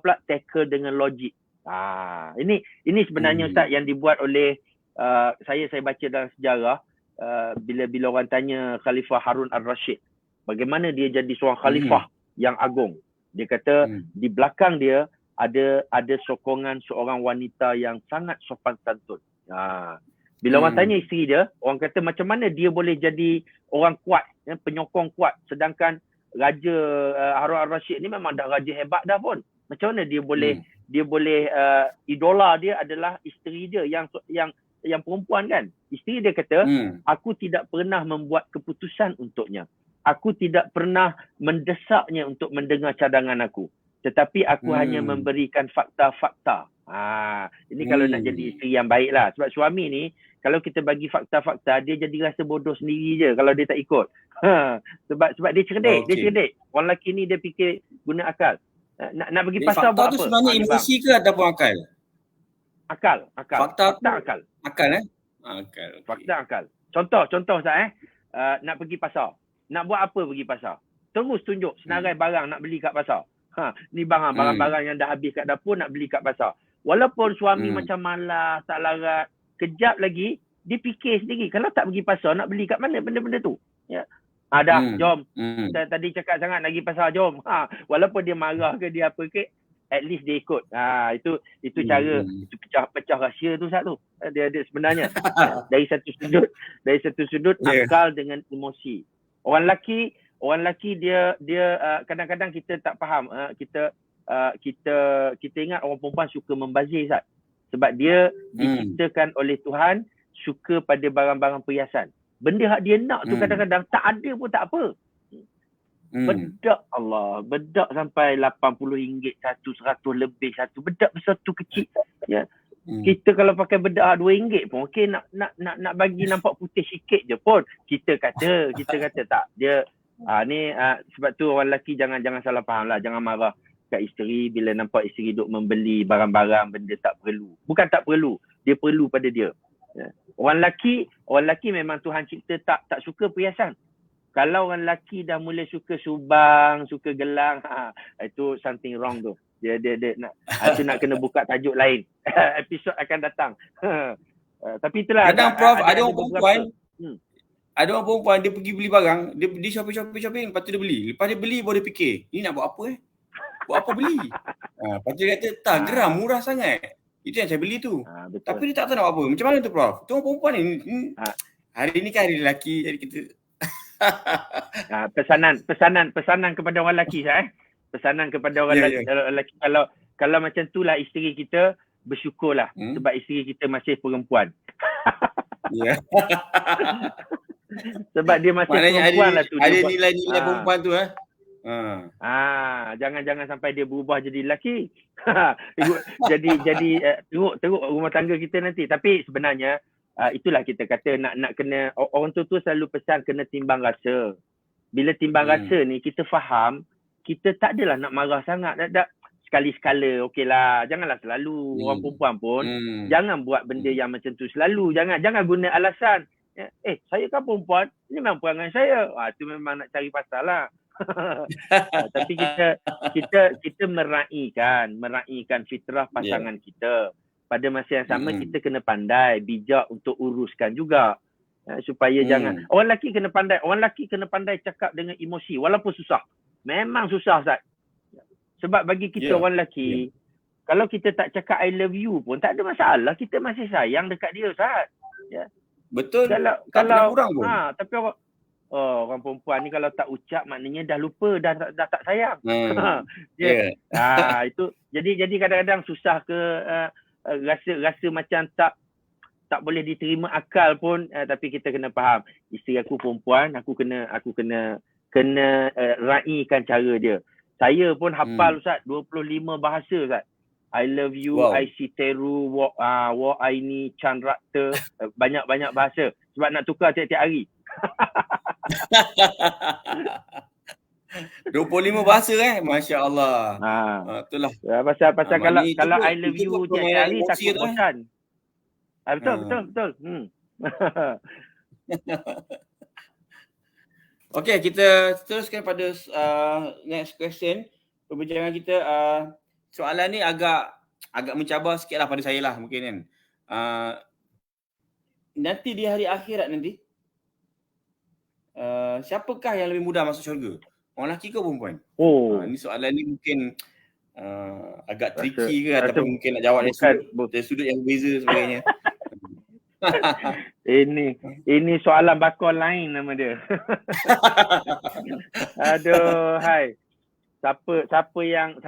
pula tackle dengan logik. Ini sebenarnya Ustaz yang dibuat oleh saya baca dalam sejarah, bila orang tanya Khalifah Harun Ar-Rashid, bagaimana dia jadi seorang khalifah yang agung. Dia kata di belakang dia ada sokongan seorang wanita yang sangat sopan santun. Bila orang tanya isteri dia, orang kata macam mana dia boleh jadi orang kuat, penyokong kuat, sedangkan Raja Harun Ar-Rashid ni memang dah raja hebat dah pun. Macam mana dia boleh idola dia adalah isteri dia yang perempuan kan. Isteri dia kata, aku tidak pernah membuat keputusan untuknya. Aku tidak pernah mendesaknya untuk mendengar cadangan aku. Tetapi aku hanya memberikan fakta-fakta. Ini kalau nak jadi isteri yang baik lah. Sebab suami ni, kalau kita bagi fakta-fakta, dia jadi rasa bodoh sendiri je kalau dia tak ikut. Sebab dia cerdik. Orang lelaki ni dia fikir guna akal. Nak pergi pasar buat apa? Fakta tu sebenarnya emosi ke ataupun akal? Akal. Fakta akal. Akal. Fakta akal. Contoh Ustaz nak pergi pasar. Nak buat apa pergi pasar? Terus tunjuk senarai barang nak beli kat pasar. Ni barang-barang yang dah habis kat dapur nak beli kat pasar. Walaupun suami macam malas, tak larat, kejap lagi dia fikir sendiri. Kalau tak pergi pasar, nak beli kat mana benda-benda tu? Ya. Jom. Saya tadi cakap sangat nak pergi pasar, jom. Walaupun dia marah ke dia apa ke, at least dia ikut. Itu cara, itu pecah rahsia tu Ustaz tu. Dia sebenarnya dari satu sudut akal dengan emosi. Orang lelaki dia kadang-kadang kita tak faham. Kita ingat orang perempuan suka membazir Ustaz. Sebab dia diciptakan oleh Tuhan suka pada barang-barang perhiasan. Benda hak dia nak tu kadang-kadang tak ada pun tak apa. Bedak bedak sampai RM80 satu, 100 lebih satu. Bedak besar tu kecil. Ya. Kita kalau pakai bedak RM2 pun okey, nak bagi nampak putih sikit je pun kita kata tak. Dia sebab tu orang lelaki jangan salah faham lah, jangan marah kat isteri bila nampak isteri duk membeli barang-barang benda tak perlu. Bukan tak perlu, dia perlu pada dia. Ya. Orang lelaki memang Tuhan cipta tak suka perhiasan. Kalau orang lelaki dah mula suka subang, suka gelang, itu something wrong tu. Dia nak kena buka tajuk lain. Episod akan datang. Tapi itulah. Kadang Prof, ada orang perempuan dia pergi beli barang, dia shopping, lepas tu dia beli. Lepas dia beli baru dia fikir, ni nak buat apa Buat apa beli? Lepas tu dia kata, tak geram, murah sangat. Itu yang saya beli tu. Tapi dia tak tahu nak buat apa. Macam mana tu Prof? Tu orang perempuan ni. Hari ni kan hari lelaki, jadi kita pesanan kepada orang lelaki pesanan kepada orang lelaki, kalau macam itulah isteri kita, bersyukurlah sebab isteri kita masih perempuan. Sebab dia masih perempuan lah tu. Ada nilai-nilai perempuan tu jangan sampai dia berubah jadi lelaki. jadi teruk rumah tangga kita nanti. Tapi sebenarnya itulah kita kata nak kena, orang tu selalu pesan kena timbang rasa. Bila timbang rasa ni kita faham, kita tak adalah nak marah sangat. Tak sekali-sekala okeylah, janganlah selalu. Orang perempuan pun jangan buat benda yang macam tu selalu. Jangan guna alasan. Saya kan perempuan, ini memang perangai saya. Tu memang nak cari pasal lah. Tapi kita meraihkan fitrah pasangan kita. Pada masa yang sama kita kena pandai, bijak untuk uruskan juga. Supaya jangan, orang lelaki kena pandai cakap dengan emosi walaupun susah. Memang susah Ustaz. Sebab bagi kita orang lelaki, kalau kita tak cakap I love you pun tak ada masalah, kita masih sayang dekat dia Ustaz. Ya. Betul. Kalau kurang pun. Tapi orang perempuan ni kalau tak ucap maknanya dah lupa, dah tak sayang. Itu jadi kadang-kadang susah ke rasa macam tak boleh diterima akal pun, tapi kita kena faham isteri aku perempuan, aku kena raikan cara dia. Saya pun hafal Ustaz 25 bahasa Ustaz. I love you, I see teru, wa aini chandrakta, banyak bahasa sebab nak tukar tiap-tiap hari. 25 bahasa Masya-Allah. Itulah. Pasal kalau I love you tiap hari takut bosan. Betul. Okey, kita teruskan pada next question. Perbincangan kita, soalan ni agak mencabar sikitlah pada saya lah mungkin kan. Nanti di hari akhirat nanti, siapakah yang lebih mudah masuk syurga? Orang lelaki ke perempuan? Ni soalan ni mungkin agak tricky ke ataupun mungkin nak jawab dari sudut yang berbeza sebagainya. Ini soalan bakal lain nama dia. Aduh, hai. Siapa yang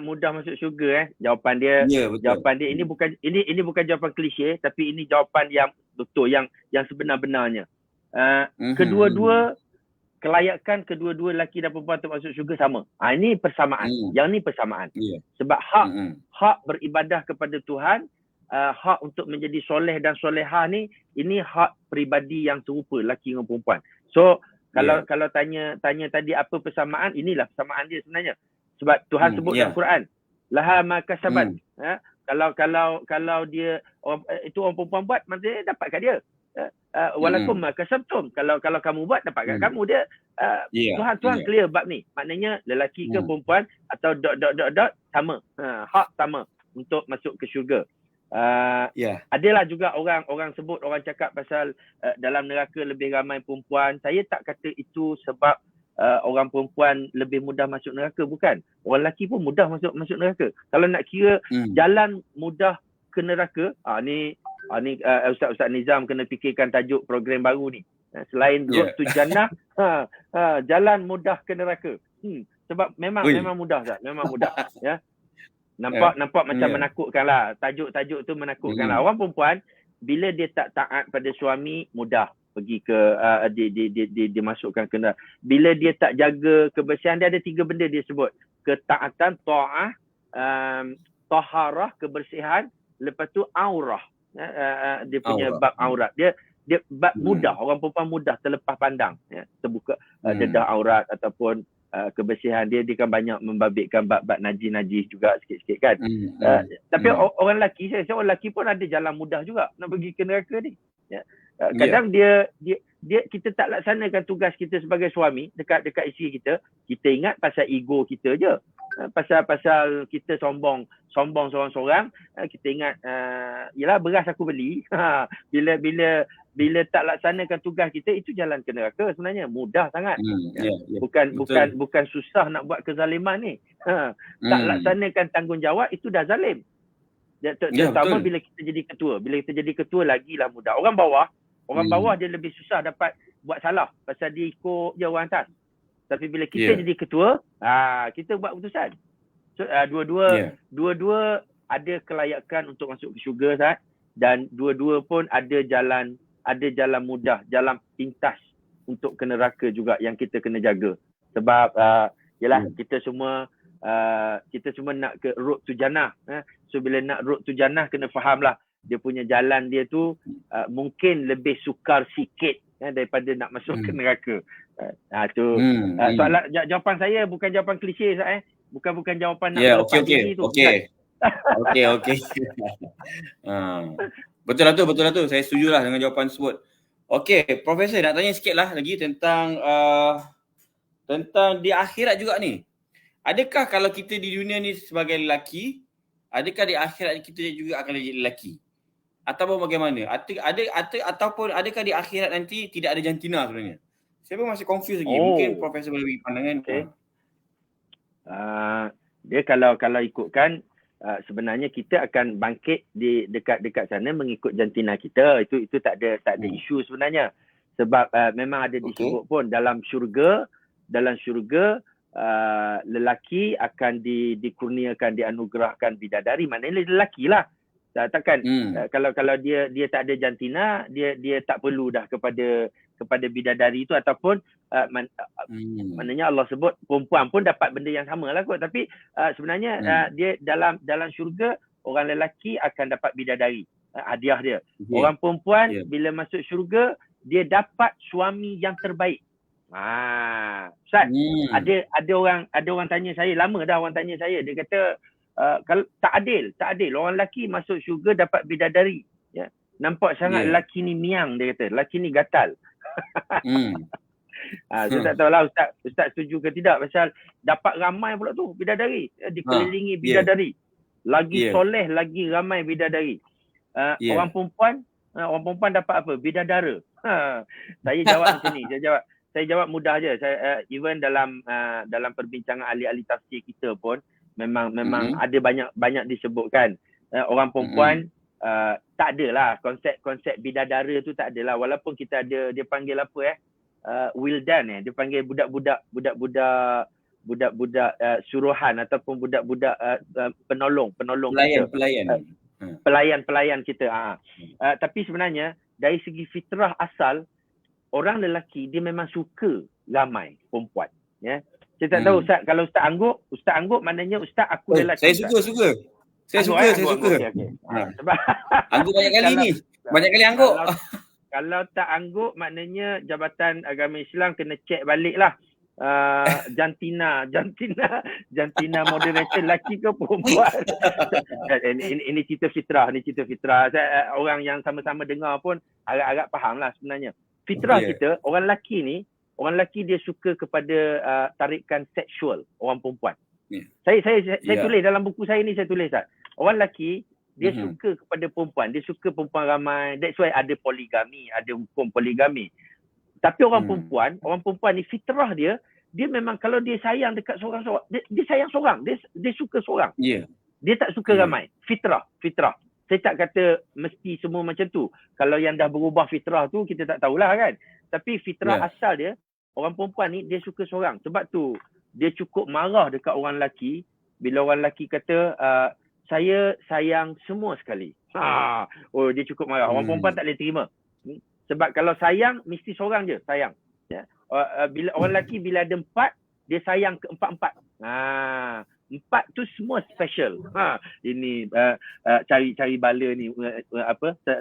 mudah masuk syurga jawapan dia. Jawapan dia ini bukan jawapan klise, tapi ini jawapan yang betul, yang sebenar-benarnya. Kelayakan kedua-dua lelaki dan perempuan untuk masuk syurga sama. Ini persamaan. Yang ni persamaan. Sebab hak beribadah kepada Tuhan, hak untuk menjadi soleh dan solehah ni, ini hak peribadi yang serupa lelaki dan perempuan. So kalau tanya tadi apa persamaan, inilah persamaan dia sebenarnya. Sebab Tuhan sebut dalam Quran, laha ma kasabat. Kalau dia itu orang perempuan buat, maksudnya dapat kat dia. Walakum ma kasabtum, kalau kamu buat dapat kat kamu. Dia Tuhan clear bab ni. Maknanya lelaki ke perempuan atau dot sama. Hak sama untuk masuk ke syurga. Adalah juga orang sebut, orang cakap pasal dalam neraka lebih ramai perempuan. Saya tak kata itu sebab orang perempuan lebih mudah masuk neraka, bukan. Orang lelaki pun mudah masuk neraka. Kalau nak kira jalan mudah ke neraka, ni Ustaz Nizam kena fikirkan tajuk program baru ni. Selain Road to Jannah, jalan mudah ke neraka. Sebab memang mudah, Ustaz. Memang mudah. Ya. Nampak macam menakutkan lah. Tajuk tu menakutkan lah. Orang perempuan, bila dia tak taat pada suami, mudah pergi ke dimasukkan ke neraka. Bila dia tak jaga kebersihan, dia ada 3 benda dia sebut. Ketaatan, ta'ah, taharah, kebersihan, lepas tu aurah. Dia punya bab aurat. Dia bab mudah, orang perempuan mudah terlepas pandang, terbuka dedah aurat ataupun kebersihan dia kan banyak membabitkan bab najis juga sikit-sikit kan. Tapi orang lelaki, saya rasa orang lelaki pun ada jalan mudah juga nak pergi ke neraka ni. Kadang dia kita tak laksanakan tugas kita sebagai suami dekat isteri kita. Kita ingat pasal ego kita je. Pasal kita sombong seorang-seorang, kita ingat yalah beras aku beli. Bila tak laksanakan tugas kita, itu jalan ke neraka sebenarnya. Mudah sangat. Bukan susah nak buat kezaliman ni. Tak laksanakan tanggungjawab, itu dah zalim. Terutama bila kita jadi ketua. Bila kita jadi ketua lagilah mudah. Orang bawah dia lebih susah dapat buat salah pasal dia ikut je orang atas. Tapi bila kita jadi ketua, kita buat keputusan. So, dua-dua ada kelayakan untuk masuk ke syurga, Ustaz, dan dua-dua pun ada jalan mudah, jalan pintas untuk ke neraka juga yang kita kena jaga. Sebab kita semua nak ke road to Jannah. So bila nak road to Jannah, kena fahamlah dia punya jalan dia tu mungkin lebih sukar sikit daripada nak masuk ke neraka. Soalan jawapan saya bukan jawapan klise, Ustaz, bukan jawapan nak lepas diri tu. Okey. Betul lah tu. Saya setujulah dengan jawapan tersebut. Okey, Profesor nak tanya sikitlah lagi tentang di akhirat juga ni. Adakah kalau kita di dunia ni sebagai lelaki, adakah di akhirat kita juga akan jadi lelaki? Ataupun bagaimana? Ataupun adakah di akhirat nanti tidak ada jantina sebenarnya? Saya pun masih confused lagi. Mungkin Profesor boleh bagi pandangan. Dia kalau ikutkan, sebenarnya kita akan bangkit di dekat sana mengikut jantina kita. Itu tak ada isu sebenarnya. Sebab memang ada disebut pun dalam syurga lelaki akan dikurniakan, dianugerahkan bidadari. Maknanya lelaki lah. Takkan kalau dia tak ada jantina, dia tak perlu dah kepada bidadari itu, ataupun maknanya Allah sebut perempuan pun dapat benda yang sama lah kot. Tapi sebenarnya dia dalam syurga, orang lelaki akan dapat bidadari, hadiah dia. Orang perempuan bila masuk syurga, dia dapat suami yang terbaik. Ustaz, ada orang tanya saya, lama dah orang tanya saya, dia kata kalau tak adil orang lelaki masuk syurga dapat bidadari, nampak sangat lelaki ni miang, dia kata lelaki ni gatal. Saya tak tahulah Ustaz setuju ke tidak pasal dapat ramai pula tu bidadari, dikelilingi bidadari, lagi soleh, lagi ramai bidadari. Orang perempuan dapat apa? Bidadara. Saya jawab macam ni, saya jawab mudah je. Saya even dalam perbincangan ahli-ahli tafsir kita pun memang ada banyak disebutkan orang perempuan tak adalah konsep bidadara tu, tak adalah. Walaupun kita ada, dia panggil apa wildan, dia panggil budak-budak suruhan ataupun budak-budak penolong pelayan kita. Tapi sebenarnya dari segi fitrah asal, orang lelaki dia memang suka ramai perempuan, Saya tak tahu Ustaz, kalau Ustaz angguk maknanya Ustaz aku lelaki. Saya suka. Saya suka. Okay. Sebab angguk banyak kali ni. Banyak kali angguk. Kalau tak angguk maknanya Jabatan Agama Islam kena check balik lah. Jantina moderation lelaki ke perempuan. Ini cerita fitrah. Orang yang sama-sama dengar pun agak faham lah sebenarnya. Fitrah kita, orang lelaki dia suka kepada tarikan seksual orang perempuan. Saya tulis dalam buku saya ni, saya tulis, Ustaz. Orang lelaki dia suka kepada perempuan, dia suka perempuan ramai. That's why ada poligami, ada hukum poligami. Tapi orang perempuan ni fitrah dia memang kalau dia sayang dekat seorang, dia sayang seorang, dia suka seorang. Dia tak suka ramai. Fitrah. Saya tak kata mesti semua macam tu. Kalau yang dah berubah fitrah tu kita tak tahulah kan. Tapi fitrah asal dia, orang perempuan ni dia suka seorang. Sebab tu dia cukup marah dekat orang lelaki bila orang lelaki kata saya sayang semua sekali. Oh, dia cukup marah. Orang perempuan tak boleh terima. Sebab kalau sayang mesti seorang je sayang. Bila orang lelaki bila ada 4, dia sayang ke 4. 4 tu semua special. Ini cari bala ni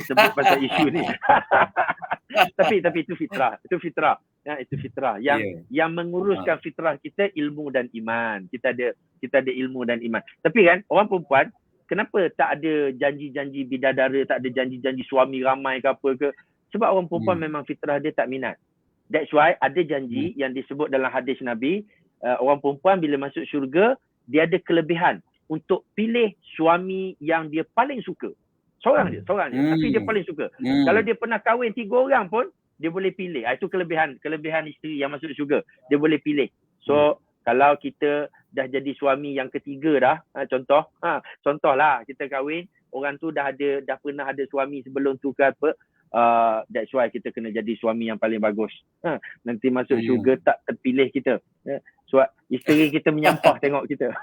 sebut pasal isu ni. tapi itu fitrah. Itu fitrah. Itu fitrah. Yang menguruskan fitrah kita ilmu dan iman. Kita ada ilmu dan iman. Tapi kan orang perempuan kenapa tak ada janji-janji bidadara, tak ada janji-janji suami ramai ke apa ke? Sebab orang perempuan memang fitrah dia tak minat. That's why ada janji yang disebut dalam hadis Nabi, orang perempuan bila masuk syurga dia ada kelebihan untuk pilih suami yang dia paling suka. Seorang je. Tapi dia paling suka. Kalau dia pernah kahwin 3 orang pun, dia boleh pilih. Itu kelebihan isteri yang masuk syurga. Dia boleh pilih. So, kalau kita dah jadi suami yang ketiga dah, contohlah kita kahwin, orang tu dah pernah ada suami sebelum tu ke apa, that's why kita kena jadi suami yang paling bagus. Nanti masuk syurga tak terpilih kita. Sebab isteri kita menyampah tengok kita.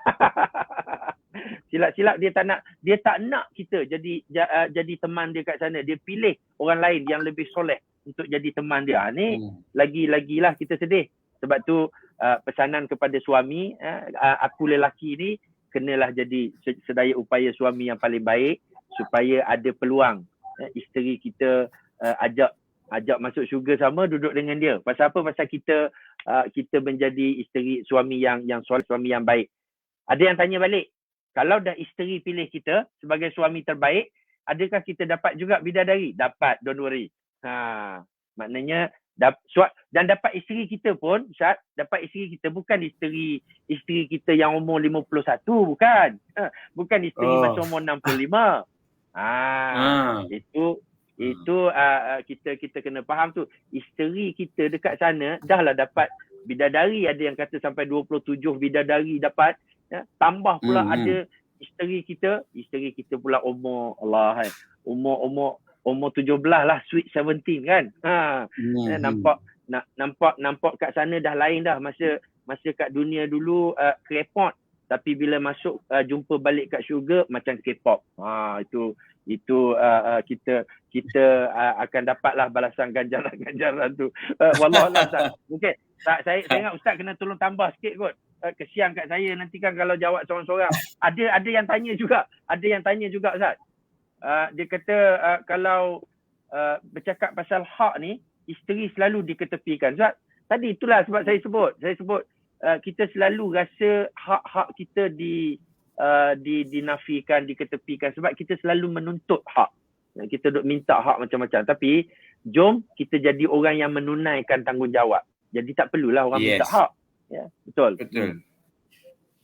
Silap-silap dia tak nak kita jadi teman dia kat sana. Dia pilih orang lain yang lebih soleh untuk jadi teman dia. Ni lagi-lagilah kita sedih. Sebab tu pesanan kepada suami, aku lelaki ni kenalah jadi sedaya upaya suami yang paling baik supaya ada peluang isteri kita ajak masuk syurga sama, duduk dengan dia. Pasal apa? Pasal kita menjadi isteri suami yang soleh, suami yang baik. Ada yang tanya balik, kalau dah isteri pilih kita sebagai suami terbaik, adakah kita dapat juga bidadari? Dapat, don't worry. Maknanya dan dapat isteri kita pun, Syad, dapat isteri kita bukan isteri kita yang umur 51, bukan. Bukan isteri masa umur 65. Itu kita kena faham tu. Isteri kita dekat sana dah lah dapat bidadari, ada yang kata sampai 27 bidadari dapat, tambah pula ada isteri kita pula umur umur 17 lah, sweet 17 kan. Nampak kat sana dah lain dah. Masa kat dunia dulu krepot, tapi bila masuk jumpa balik kat syurga macam K-pop. Itu kita akan dapatlah balasan ganjaran tu. Wallahualam. Mungkin saya ingat Ustaz kena tolong tambah sikit kot. Kesian kat saya nanti kan kalau jawab seorang-seorang. Ada yang tanya juga Ustaz. Dia kata kalau bercakap pasal hak ni, isteri selalu diketepikan. Ustaz, tadi itulah sebab saya sebut kita selalu rasa hak-hak kita dinafikan, diketepikan sebab kita selalu menuntut hak. Kita duk minta hak macam-macam. Tapi jom kita jadi orang yang menunaikan tanggungjawab. Jadi tak perlulah orang minta hak. Ya, betul.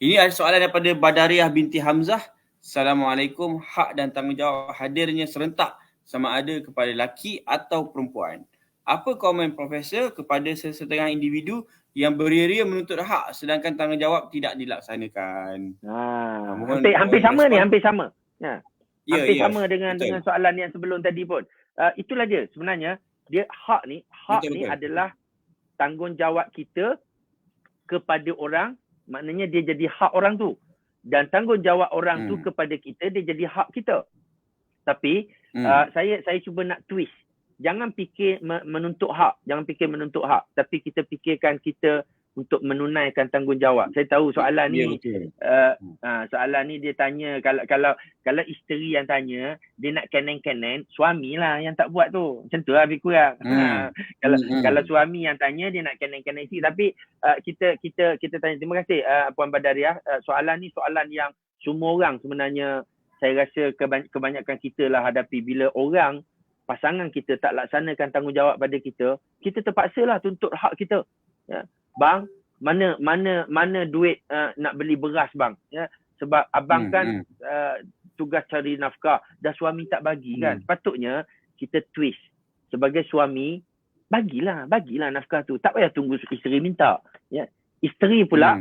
Ini ada soalan daripada Badariah binti Hamzah. Assalamualaikum. Hak dan tanggungjawab hadirnya serentak sama ada kepada lelaki atau perempuan. Apa komen Profesor kepada sesetengah individu yang beria-ria menuntut hak sedangkan tanggungjawab tidak dilaksanakan? Hampir sama. Hampir sama dengan soalan yang sebelum tadi pun. Itulah dia sebenarnya. Dia hak ni adalah tanggungjawab kita kepada orang, maknanya dia jadi hak orang tu. Dan tanggungjawab orang tu kepada kita, dia jadi hak kita. Tapi saya cuba nak twist. Jangan fikir menuntut hak. Tapi kita fikirkan kita untuk menunaikan tanggungjawab. Saya tahu soalan ni soalan ni dia tanya, kalau isteri yang tanya, dia nak kenen-kenen, suamilah yang tak buat tu. Macam tu lah lebih kurang. Kalau suami yang tanya, dia nak kenen-kenen isteri. Tapi kita tanya. Terima kasih Puan Badariah. Soalan ni soalan yang semua orang sebenarnya, saya rasa kebanyakan kita lah hadapi. Bila orang, pasangan kita tak laksanakan tanggungjawab pada kita terpaksalah tuntut hak kita. Ya. Bang, mana duit nak beli beras bang? Ya, sebab abang kan tugas cari nafkah, dah suami tak bagi kan. Patutnya kita twist. Sebagai suami, bagilah nafkah tu. Tak payah tunggu isteri minta. Ya. Isteri pula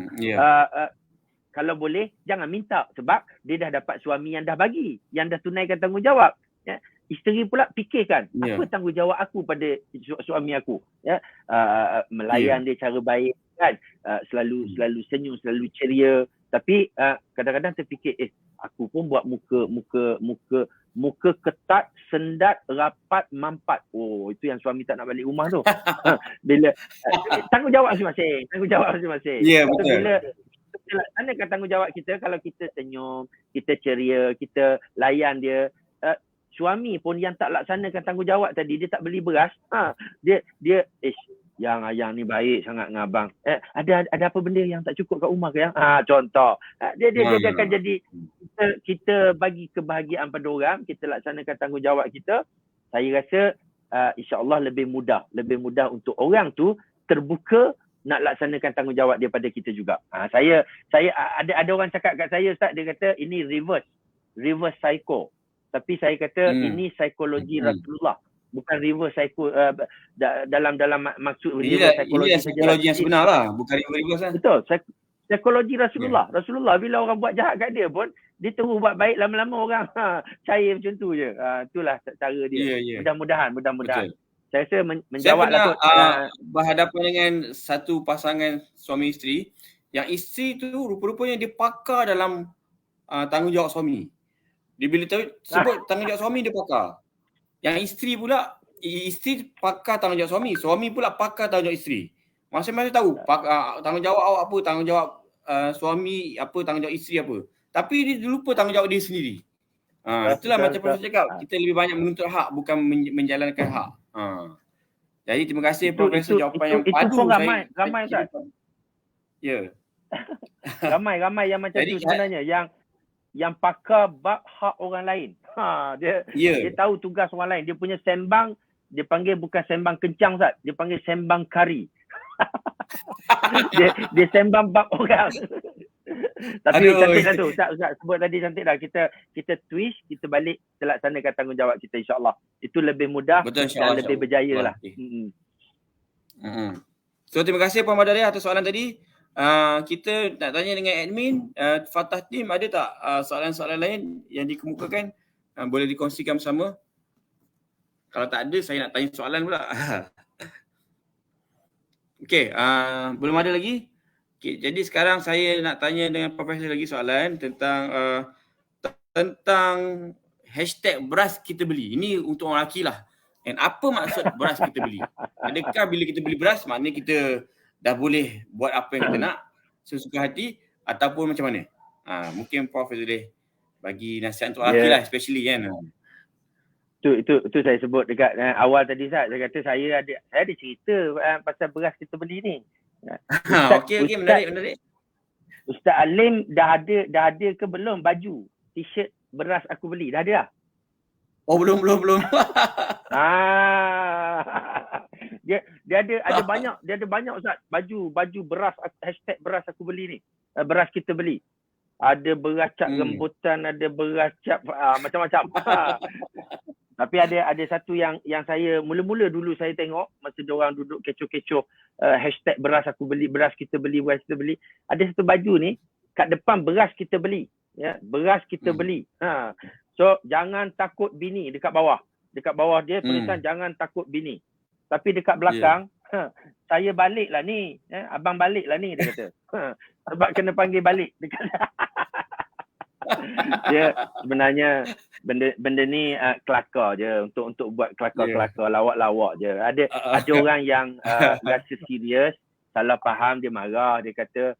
kalau boleh jangan minta sebab dia dah dapat suami yang dah bagi, yang dah tunaikan tanggungjawab. Ya. Isteri pula fikirkan apa tanggungjawab aku pada suami aku. Ya. Melayan dia cara baik kan. Selalu senyum, selalu ceria. Tapi kadang-kadang terfikir aku pun buat muka ketat, sendat, rapat, mampat. Oh, itu yang suami tak nak balik rumah tu. Bila tanggungjawab masing-masing. Ya, betul. Bila kita laksanakan tanggungjawab kita, kalau kita senyum, kita ceria, kita layan dia, suami pun yang tak laksanakan tanggungjawab tadi, dia tak beli beras, dia yang ayang ni baik sangat dengan abang. Ada apa benda yang tak cukup kat rumah ke yang? Contoh. Dia akan jadi kita bagi kebahagiaan pada orang, kita laksanakan tanggungjawab kita. Saya rasa insya-Allah lebih mudah untuk orang tu terbuka nak laksanakan tanggungjawab dia pada kita juga. Saya ada orang cakap kat saya, Ustaz, dia kata ini reverse psycho. Tapi saya kata ini psikologi Rasulullah. Bukan reverse psycho dalam maksud reverse psychology. Ini psikologi yang sebenar lah, bukan reverse lah. Betul. Psikologi Rasulullah. Rasulullah bila orang buat jahat kat dia pun, dia terus buat baik, lama-lama orang percaya macam tu je. Itulah cara dia. Mudah-mudahan. Betul. Saya rasa menjawab lah. Saya pernah berhadapan dengan satu pasangan suami isteri, yang isteri tu rupa-rupanya dia pakar dalam tanggungjawab suami. Dia bila sebut tanggungjawab suami, dia pakar. Yang isteri pakar tanggungjawab suami pula pakar tanggungjawab isteri. Masing-masing tahu tanggungjawab awak apa, tanggungjawab suami apa, tanggungjawab isteri apa. Tapi dia lupa tanggungjawab dia sendiri. Itulah macam Profesor cakap, kita lebih banyak menuntut hak bukan menjalankan hak. Jadi terima kasih Profesor, jawapan yang padu. Itu pun ramai Ustaz. Ya. Ramai yang macam tu sebenarnya, yang pakar bab hak orang lain. Dia tahu tugas orang lain. Dia punya sembang, dia panggil bukan sembang kencang, Ustaz. Dia panggil sembang kari. dia sembang bab orang. Tapi cantik dah tu. Ustaz sebut tadi cantik dah. Kita twist, kita balik, kita laksanakan tanggungjawab kita, insya-Allah. Itu lebih mudah. Betul, dan lebih berjaya lah. So terima kasih Puan Badaria atas soalan tadi. Kita nak tanya dengan admin, Fatah Team, ada tak soalan-soalan lain yang dikemukakan? Boleh dikongsikan bersama. Kalau tak ada, saya nak tanya soalan pula. Okey, belum ada lagi. Okay, jadi sekarang saya nak tanya dengan Profesor lagi soalan tentang hashtag beras kita beli. Ini untuk orang lelaki lah. And apa maksud beras kita beli? Adakah bila kita beli beras, maknanya kita dah boleh buat apa yang kita nak sesuka hati, ataupun macam mana? Mungkin Prof boleh bagi nasihat untuk lelaki lah, especially kan. Itu saya sebut dekat awal tadi, Ustaz. Saya kata saya ada cerita pasal beras kita beli ni. Okey, menarik. Ustaz Alim dah ada ke belum baju t-shirt beras aku beli? Dah ada dah? Oh, belum. Dia ada banyak Ustaz, baju beras, hashtag beras aku beli ni. Beras kita beli. Ada beras cap rembutan, ada beras cap macam-macam. Tapi ada satu yang saya mula-mula dulu saya tengok masa dia orang duduk kecoh-kecoh hashtag beras aku beli, beras kita beli. Ada satu baju ni kat depan beras kita beli. Ya, beras kita beli. So jangan takut bini dekat bawah. Dekat bawah dia tulisan jangan takut bini. Tapi dekat belakang saya balik lah ni. Abang balik lah ni dia kata. Sebab kena panggil balik dekat. Dia sebenarnya benda ni kelakar je untuk buat kelakar lawak-lawak je. Ada orang yang rasa serius, salah faham, dia marah, dia kata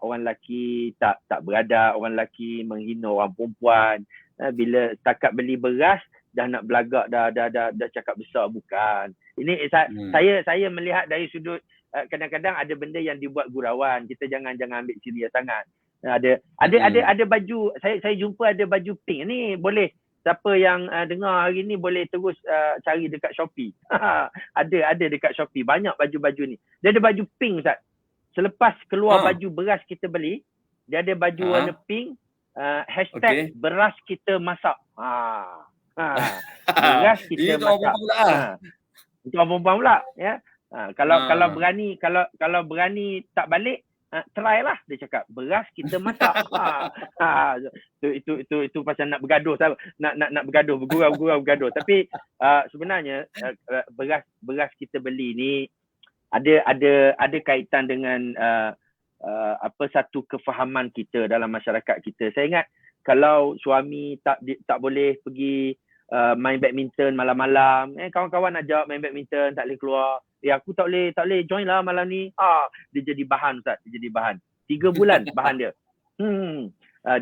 orang lelaki tak beradab, orang lelaki menghina orang perempuan. Bila setakat beli beras dah nak belagak, dah cakap besar, bukan. Ini saya melihat dari sudut kadang-kadang ada benda yang dibuat gurauan. Kita jangan ambil serius sangat. Ada baju, saya jumpa ada baju pink ni, boleh siapa yang dengar hari ni boleh terus cari dekat Shopee. ada dekat Shopee banyak baju-baju ni. Dia ada baju pink, Ustaz. Selepas keluar baju beras kita beli, dia ada baju warna pink, hashtag beras kita masak. Beras kita masak. Itu orang perempuan pula. Ya. Kalau berani tak balik, try lah, dia cakap beras kita masak. Itu pasal nak bergaduh, nak bergaduh, bergurau. Tapi sebenarnya beras kita beli ni ada kaitan dengan satu kefahaman kita dalam masyarakat kita. Saya ingat kalau suami tak boleh pergi main badminton malam-malam, kawan-kawan ajak main badminton tak boleh keluar, aku tak boleh join lah malam ni. Dia jadi bahan, Ustaz, dia jadi bahan. 3 bulan bahan dia.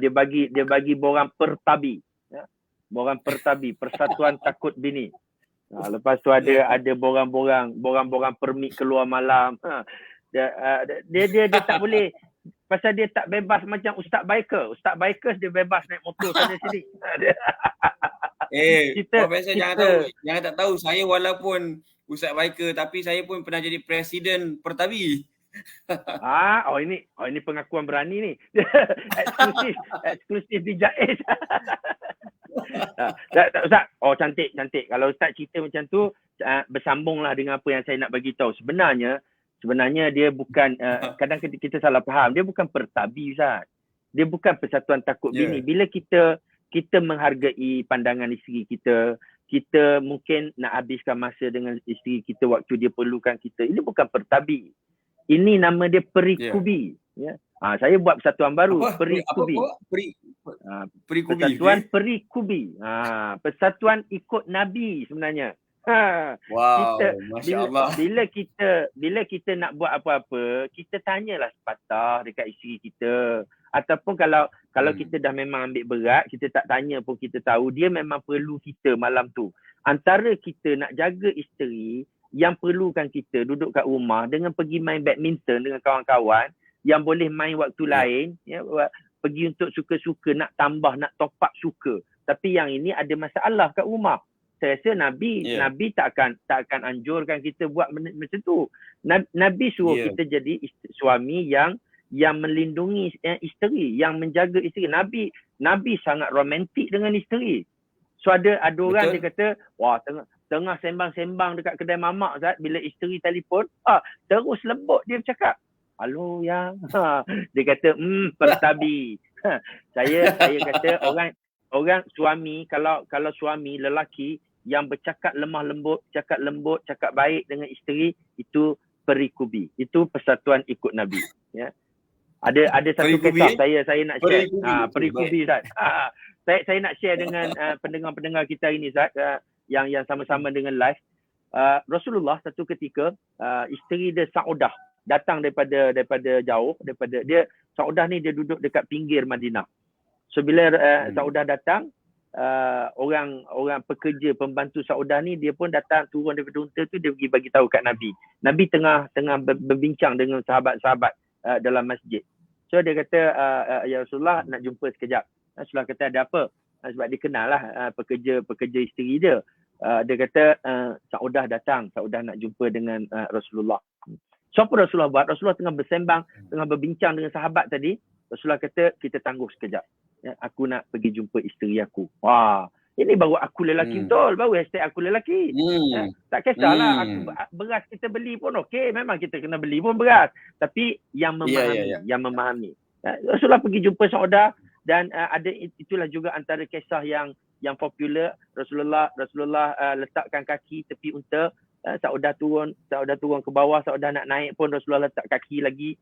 Dia bagi borang pertabi, ya. Borang pertabi, Persatuan Takut Bini. Lepas tu ada borang permit keluar malam. Dia tak boleh, pasal dia tak bebas macam Ustaz Biker. Ustaz Biker dia bebas naik motor sana sini. Profesor jangan tak tahu, saya walaupun Ustaz Biker tapi saya pun pernah jadi presiden Pertabi. Ini pengakuan berani ni. eksklusif di Jaiz. Ustaz, cantik. Kalau Ustaz cerita macam tu, bersambunglah dengan apa yang saya nak bagi tahu. Sebenarnya dia bukan, kadang kita salah faham, dia bukan Pertabi, Ustaz. Dia bukan Persatuan Takut Bini. Bila kita menghargai pandangan isteri kita mungkin nak habiskan masa dengan isteri kita waktu dia perlukan kita. Ini bukan Pertabi. Ini nama dia Perikubi. Ya. Saya buat persatuan baru, Perikubi. Persatuan Perikubi. Persatuan ikut Nabi sebenarnya. Wow, Masya Allah. Bila kita nak buat apa-apa, kita tanyalah sepatah dekat isteri kita. Ataupun kalau kita dah memang ambil berat, kita tak tanya pun kita tahu dia memang perlu kita malam tu. Antara kita nak jaga isteri yang perlukan kita duduk kat rumah dengan pergi main badminton dengan kawan-kawan yang boleh main waktu lain, ya, pergi untuk suka-suka, nak tambah, nak top up suka. Tapi yang ini ada masalah kat rumah. Saya rasa Nabi tak akan anjurkan kita buat macam tu. Nabi suruh kita jadi suami yang melindungi isteri, yang menjaga isteri. Nabi sangat romantik dengan isteri. So ada orang dia kata, wah, tengah sembang-sembang dekat kedai mamak, Zat, bila isteri telefon, terus lembut dia bercakap. Halo yang. Dia kata, Pertabi. Saya kata orang suami, kalau suami lelaki yang bercakap lemah lembut, cakap baik dengan isteri, itu Perikubi. Itu persatuan ikut Nabi. Ya. Ada satu kisah saya nak share. Perikubi, Ustaz. Saya nak share dengan pendengar-pendengar kita ini, Ustaz, yang sama-sama dengan live. Rasulullah satu ketika, isteri dia Saudah datang daripada jauh, daripada dia. Saudah ni dia duduk dekat pinggir Madinah. So bila Saudah datang, orang pekerja pembantu Saudah ni dia pun datang turun daripada unta tu, dia pergi bagi tahu kat Nabi. Nabi tengah berbincang dengan sahabat-sahabat dalam masjid. So dia kata, ya Rasulullah, nak jumpa sekejap. Rasulullah kata, ada apa? Sebab dia kenal lah pekerja isteri dia. Dia kata, Saudah datang, Saudah nak jumpa dengan Rasulullah. So apa Rasulullah buat? Rasulullah tengah bersembang, tengah berbincang dengan sahabat tadi. Rasulullah kata, kita tangguh sekejap. Ya, aku nak pergi jumpa isteri aku. Wah, ini baru aku lelaki betul. Baru hashtag aku lelaki. Ya, tak kisahlah, beras kita beli pun okey. Memang kita kena beli pun beras. Tapi yang memahami. Ya, Rasulullah pergi jumpa Saudah. Dan ada itulah juga antara kisah yang popular. Rasulullah letakkan kaki tepi unta. Saudah turun ke bawah. Saudah nak naik pun Rasulullah letak kaki lagi.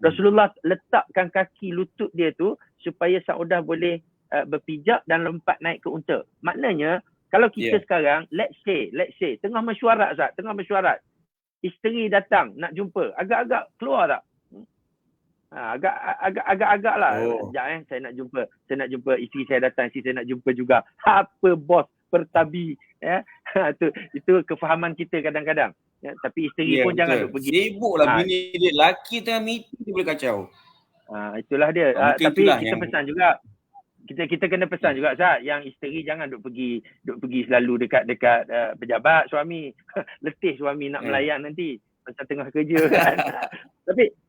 Rasulullah letakkan kaki lutut dia tu supaya Saudah boleh berpijak dan lompat naik ke unta. Maknanya kalau kita sekarang let's say tengah mesyuarat, Ustaz, isteri datang nak jumpa, agak-agak keluar tak? Agak-agak lah. Sekejap, saya nak jumpa isteri saya datang, isteri saya nak jumpa juga. Apa bos Pertabi, ya. Itu kefahaman kita kadang-kadang. Ya, tapi isteri pun jangan duk pergi. Sibuklah bini dia, laki tengah meeting dia boleh kacau. Itulah dia. Tapi kita yang pesan juga. Kita kena pesan juga, Ustaz, yang isteri jangan duk pergi selalu dekat pejabat suami. Letih suami nak melayan nanti masa tengah kerja kan.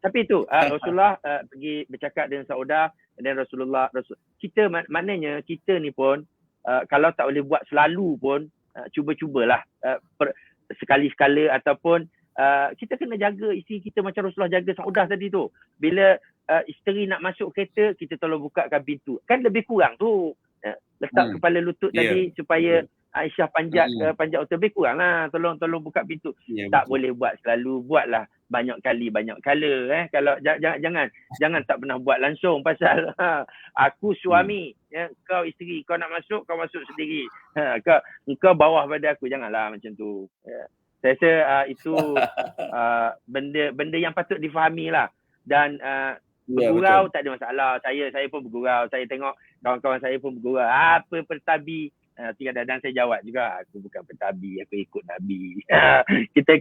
Tapi itu Rasulullah pergi bercakap dengan Saudah dan Rasulullah kita maknanya kita ni pun kalau tak boleh buat selalu pun cuba-cubalah sekali-sekala ataupun kita kena jaga isteri kita macam Rasulullah jaga Saudah tadi tu. Bila isteri nak masuk kereta, kita tolong bukakan pintu. Kan lebih kurang tu. Letak kepala lutut tadi supaya Aisyah panjat hotel, lebih kurang lah. Tolong buka pintu. Tak boleh buat selalu, buatlah banyak kali banyak kala. Kalau jangan tak pernah buat langsung pasal aku suami, kau isteri, kau nak masuk kau masuk sendiri. Kau bawah pada aku, janganlah macam tu. Saya rasa itu benda yang patut difahami lah. Dan bergurau tak ada masalah. Saya pun bergurau. Saya tengok kawan-kawan saya pun bergurau. Apa pertabi? Kadang-kadang saya jawab juga, aku bukan pertabi, aku ikut Nabi. kita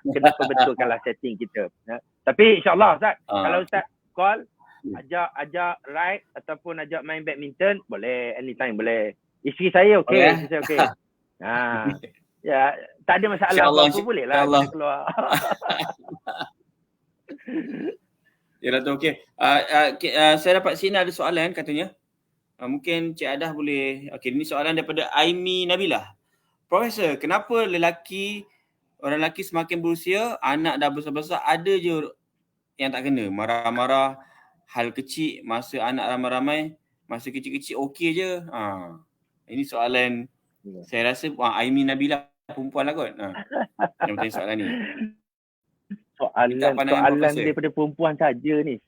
kena perbetulkanlah setting kita. Tapi insyaAllah Ustaz, kalau Ustaz call, ajak ride ataupun ajak main badminton, boleh, anytime boleh. Isteri saya okey, isteri saya okey. Ya, tak ada masalah apa boleh lah kita keluar. Ya Dato', okey. Saya dapat sini ada soalan katanya. Mungkin Cik Adah boleh. Okey, ini soalan daripada Aimi Nabilah. Profesor, kenapa orang lelaki semakin berusia, anak dah besar-besar, ada je yang tak kena? Marah-marah, hal kecil, masa anak ramai-ramai, masa kecil-kecil okey je. Ini soalan, saya rasa Aimi Nabilah perempuan lah kot. Yang bertanya soalan ni. Soalan daripada perempuan saja ni.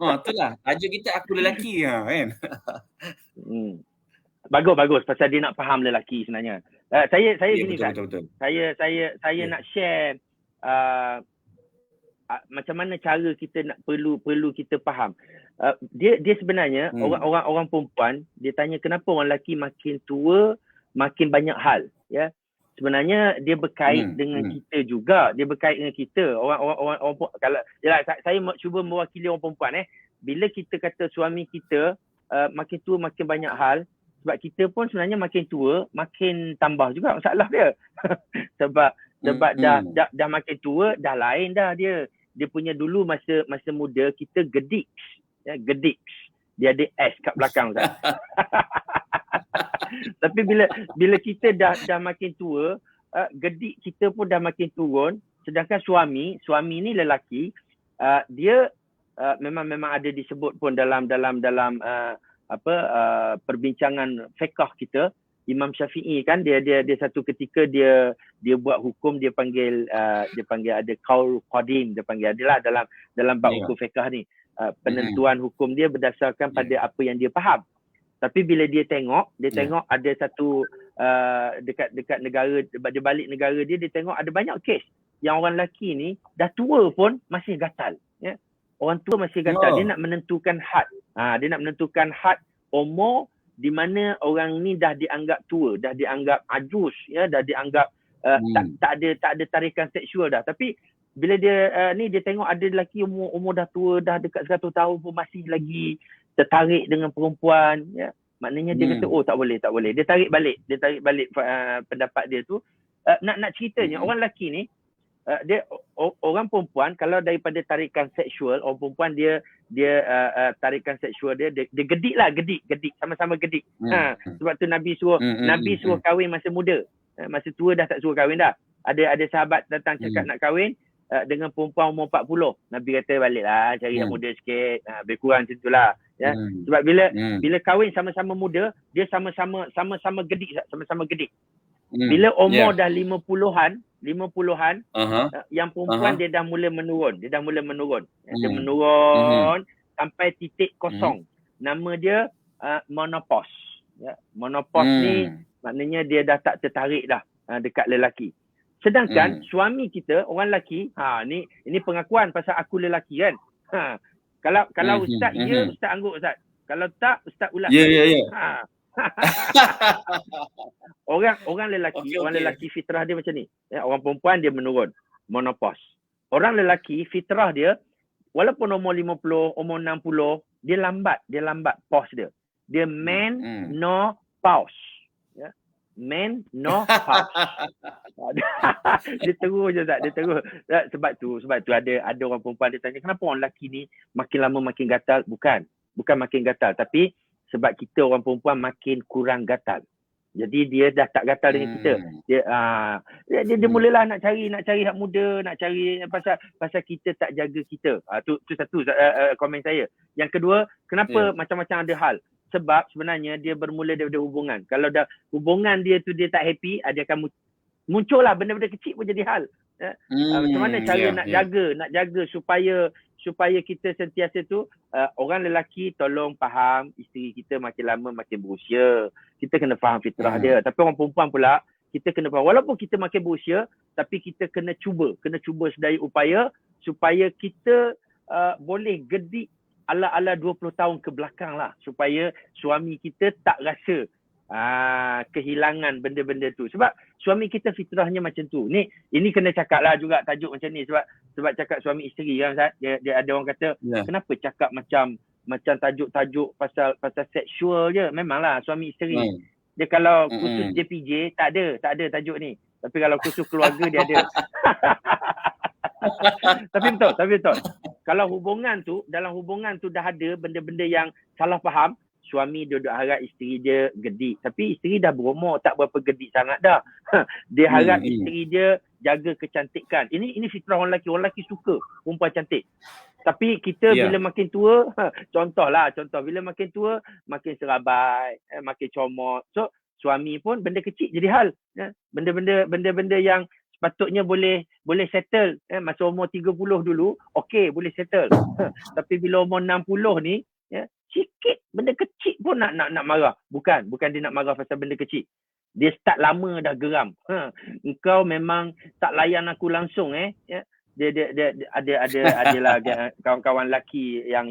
Itulah. Tajuk kita aku lelaki kan. Bagus pasal dia nak faham lelaki sebenarnya. Saya gini kan. Betul. Saya nak share macam mana cara kita nak perlu kita faham. Dia sebenarnya orang perempuan dia tanya kenapa orang lelaki makin tua makin banyak hal, ya. Sebenarnya dia berkait dengan kita juga. Dia berkait dengan kita. Orang kalau saya cuba mewakili orang perempuan Bila kita kata suami kita makin tua makin banyak hal, sebab kita pun sebenarnya makin tua makin tambah juga masalah dia. sebab dah makin tua dah lain dah dia. Dia punya dulu masa muda kita gedik. Ya, gedik. Dia ada S kat belakang kan. Tapi bila kita dah makin tua, gedik kita pun dah makin turun. Sedangkan suami ni lelaki, dia memang ada disebut pun dalam perbincangan fiqh kita. Imam Syafi'i kan dia satu ketika dia buat hukum, dia panggil ada qaul qadim, dia panggil adalah dalam bab hukum fiqh ni. Penentuan hukum dia berdasarkan pada apa yang dia faham. Tapi bila dia tengok ada satu dekat negara, dia balik negara dia tengok ada banyak kes yang orang lelaki ni dah tua pun masih gatal, ya. Orang tua masih gatal. Dia nak menentukan had. Dia nak menentukan had umur di mana orang ni dah dianggap tua, dah dianggap ajus, ya, dah dianggap tak ada tarikan seksual dah. Tapi bila dia dia tengok ada lelaki umur dah tua, dah dekat 100 tahun pun masih lagi tertarik dengan perempuan, ya. Maknanya dia kata tak boleh. Dia tarik balik pendapat dia tu. Nak ceritanya orang lelaki ni dia orang perempuan kalau daripada tarikan seksual, orang perempuan dia tarikan seksual dia gedik sama-sama gedik. Sebab tu Nabi suruh kahwin masa muda. Masa tua dah tak suruh kahwin dah. Ada sahabat datang cakap nak kahwin dengan perempuan umur 40. Nabi kata baliklah cari yang muda sikit. Lebih kurang macam itulah, ya. Sebab bila kahwin sama-sama muda, dia sama-sama gedik, sama-sama gedik. Bila umur dah 50-an, yang perempuan dia dah mula menurun. Dia menurun sampai titik kosong. Nama dia menopause. Ya, menopause ni maknanya dia dah tak tertarik dah dekat lelaki. Sedangkan suami kita, orang lelaki, ini pengakuan pasal aku lelaki kan. Kalau ustaz ustaz angguk ustaz. Kalau tak ustaz ulas. Ya. Orang lelaki fitrah dia macam ni. Ya, orang perempuan dia menurun, menopause. Orang lelaki fitrah dia walaupun umur 50, umur 60, dia lambat pause dia. Dia menopause. Ya. Man no house. Dia terus je Ustaz, dia terus. Sebab tu ada orang perempuan dia tanya, kenapa orang lelaki ni makin lama makin gatal? Bukan makin gatal, tapi sebab kita orang perempuan makin kurang gatal. Jadi dia dah tak gatal dengan kita. Dia mulalah nak cari hak muda, nak cari pasal kita tak jaga kita. Tu satu komen saya. Yang kedua, kenapa macam-macam ada hal? Sebab sebenarnya dia bermula daripada hubungan. Kalau dah hubungan dia tu dia tak happy, dia akan muncul lah benda-benda kecil pun jadi hal. Macam mana cara nak jaga supaya kita sentiasa tu orang lelaki tolong faham isteri kita makin lama makin berusia. Kita kena faham fitrah dia. Tapi orang perempuan pula kita kena faham walaupun kita makin berusia tapi kita kena cuba sedaya upaya supaya kita boleh gedik ala-ala 20 tahun ke belakang lah supaya suami kita tak rasa kehilangan benda-benda tu. Sebab suami kita fitrahnya macam tu. Ini kena cakap lah juga tajuk macam ni sebab cakap suami isteri kan Ustaz. Dia ada orang kata kenapa cakap macam tajuk-tajuk pasal seksual je. Memanglah suami isteri. Dia kalau khusus JPJ tak ada tajuk ni. Tapi kalau khusus keluarga dia ada. Tapi betul. Kalau dalam hubungan tu dah ada benda-benda yang salah faham, suami duduk harap isteri dia gedik. Tapi isteri dah berumur, tak berapa gedik sangat dah. Dia harap isteri dia jaga kecantikan. Ini fitrah orang lelaki. Orang lelaki suka perempuan cantik. Tapi kita bila makin tua, contoh bila makin tua, makin serabai, makin comot. So, suami pun benda kecil jadi hal. Benda-benda yang sepatutnya boleh settle. Masa umur 30 dulu, okey boleh settle. Tapi bila umur 60 ni, sikit benda kecil pun nak marah. Bukan dia nak marah pasal benda kecil. Dia start lama dah geram. Engkau memang tak layan aku langsung Dia adalah kawan-kawan lelaki yang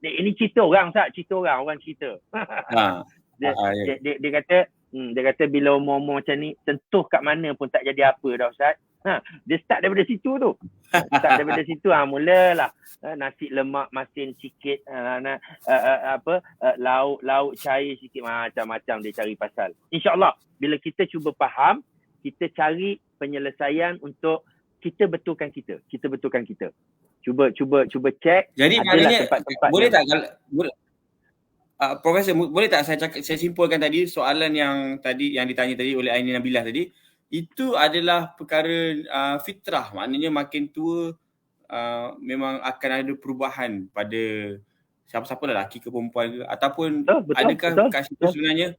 ini cerita orang orang cerita. Dia kata bila umur macam ni sentuh kat mana pun tak jadi apa dah Ustaz. Dia start daripada situ tu. Mulalah nasi lemak masin sikit, lauk cair sikit, macam-macam dia cari pasal. InsyaAllah bila kita cuba faham, kita cari penyelesaian untuk kita betulkan kita. Cuba cek. Jadi maknanya boleh tak Profesor, boleh tak saya simpulkan tadi soalan yang ditanya tadi oleh Aini Nabilah tadi, itu adalah perkara fitrah. Maknanya makin tua memang akan ada perubahan pada siapa-siapa lelaki ke perempuan ke, ataupun adakah kat situ sebenarnya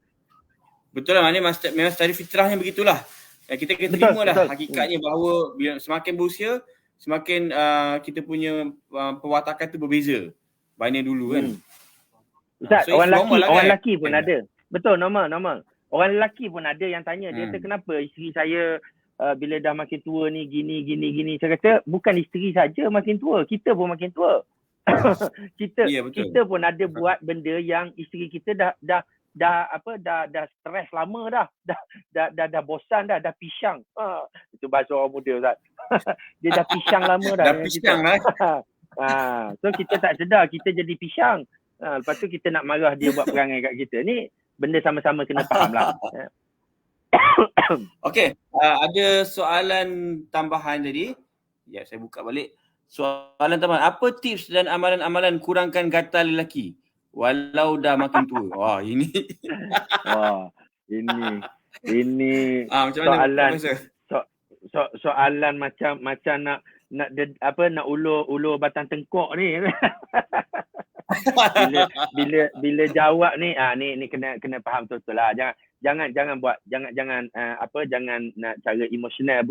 betul lah, maknanya memang secara fitrahnya begitulah. Kita kena terima lah hakikatnya bahawa bila semakin berusia semakin kita punya perwatakan tu berbeza berbanding dulu kan. Ustaz, orang lelaki pun ada. Betul, normal. Orang lelaki pun ada yang tanya, dia kata kenapa isteri saya bila dah makin tua ni gini. Saya kata bukan isteri saja makin tua, kita pun makin tua. kita pun ada buat benda yang isteri kita dah stres lama dah bosan dah pisang. Itu bahasa orang muda Ustaz. Dia dah pisang lama dah. Dah pisang lah. So kita tak sedar kita jadi pisang. Lepas tu kita nak marah dia buat perangai kat kita. Ni benda sama-sama kena faham lah. Okey, ada soalan tambahan tadi. Ya, saya buka balik. Soalan tambahan. Apa tips dan amalan-amalan kurangkan gatal lelaki walau dah makin tua? Wah, ini. Ini macam soalan. mana? Soalan macam nak ulur batang tengkok ni. bila jawab ni ni kena faham betul lah. Jangan nak cara emosional,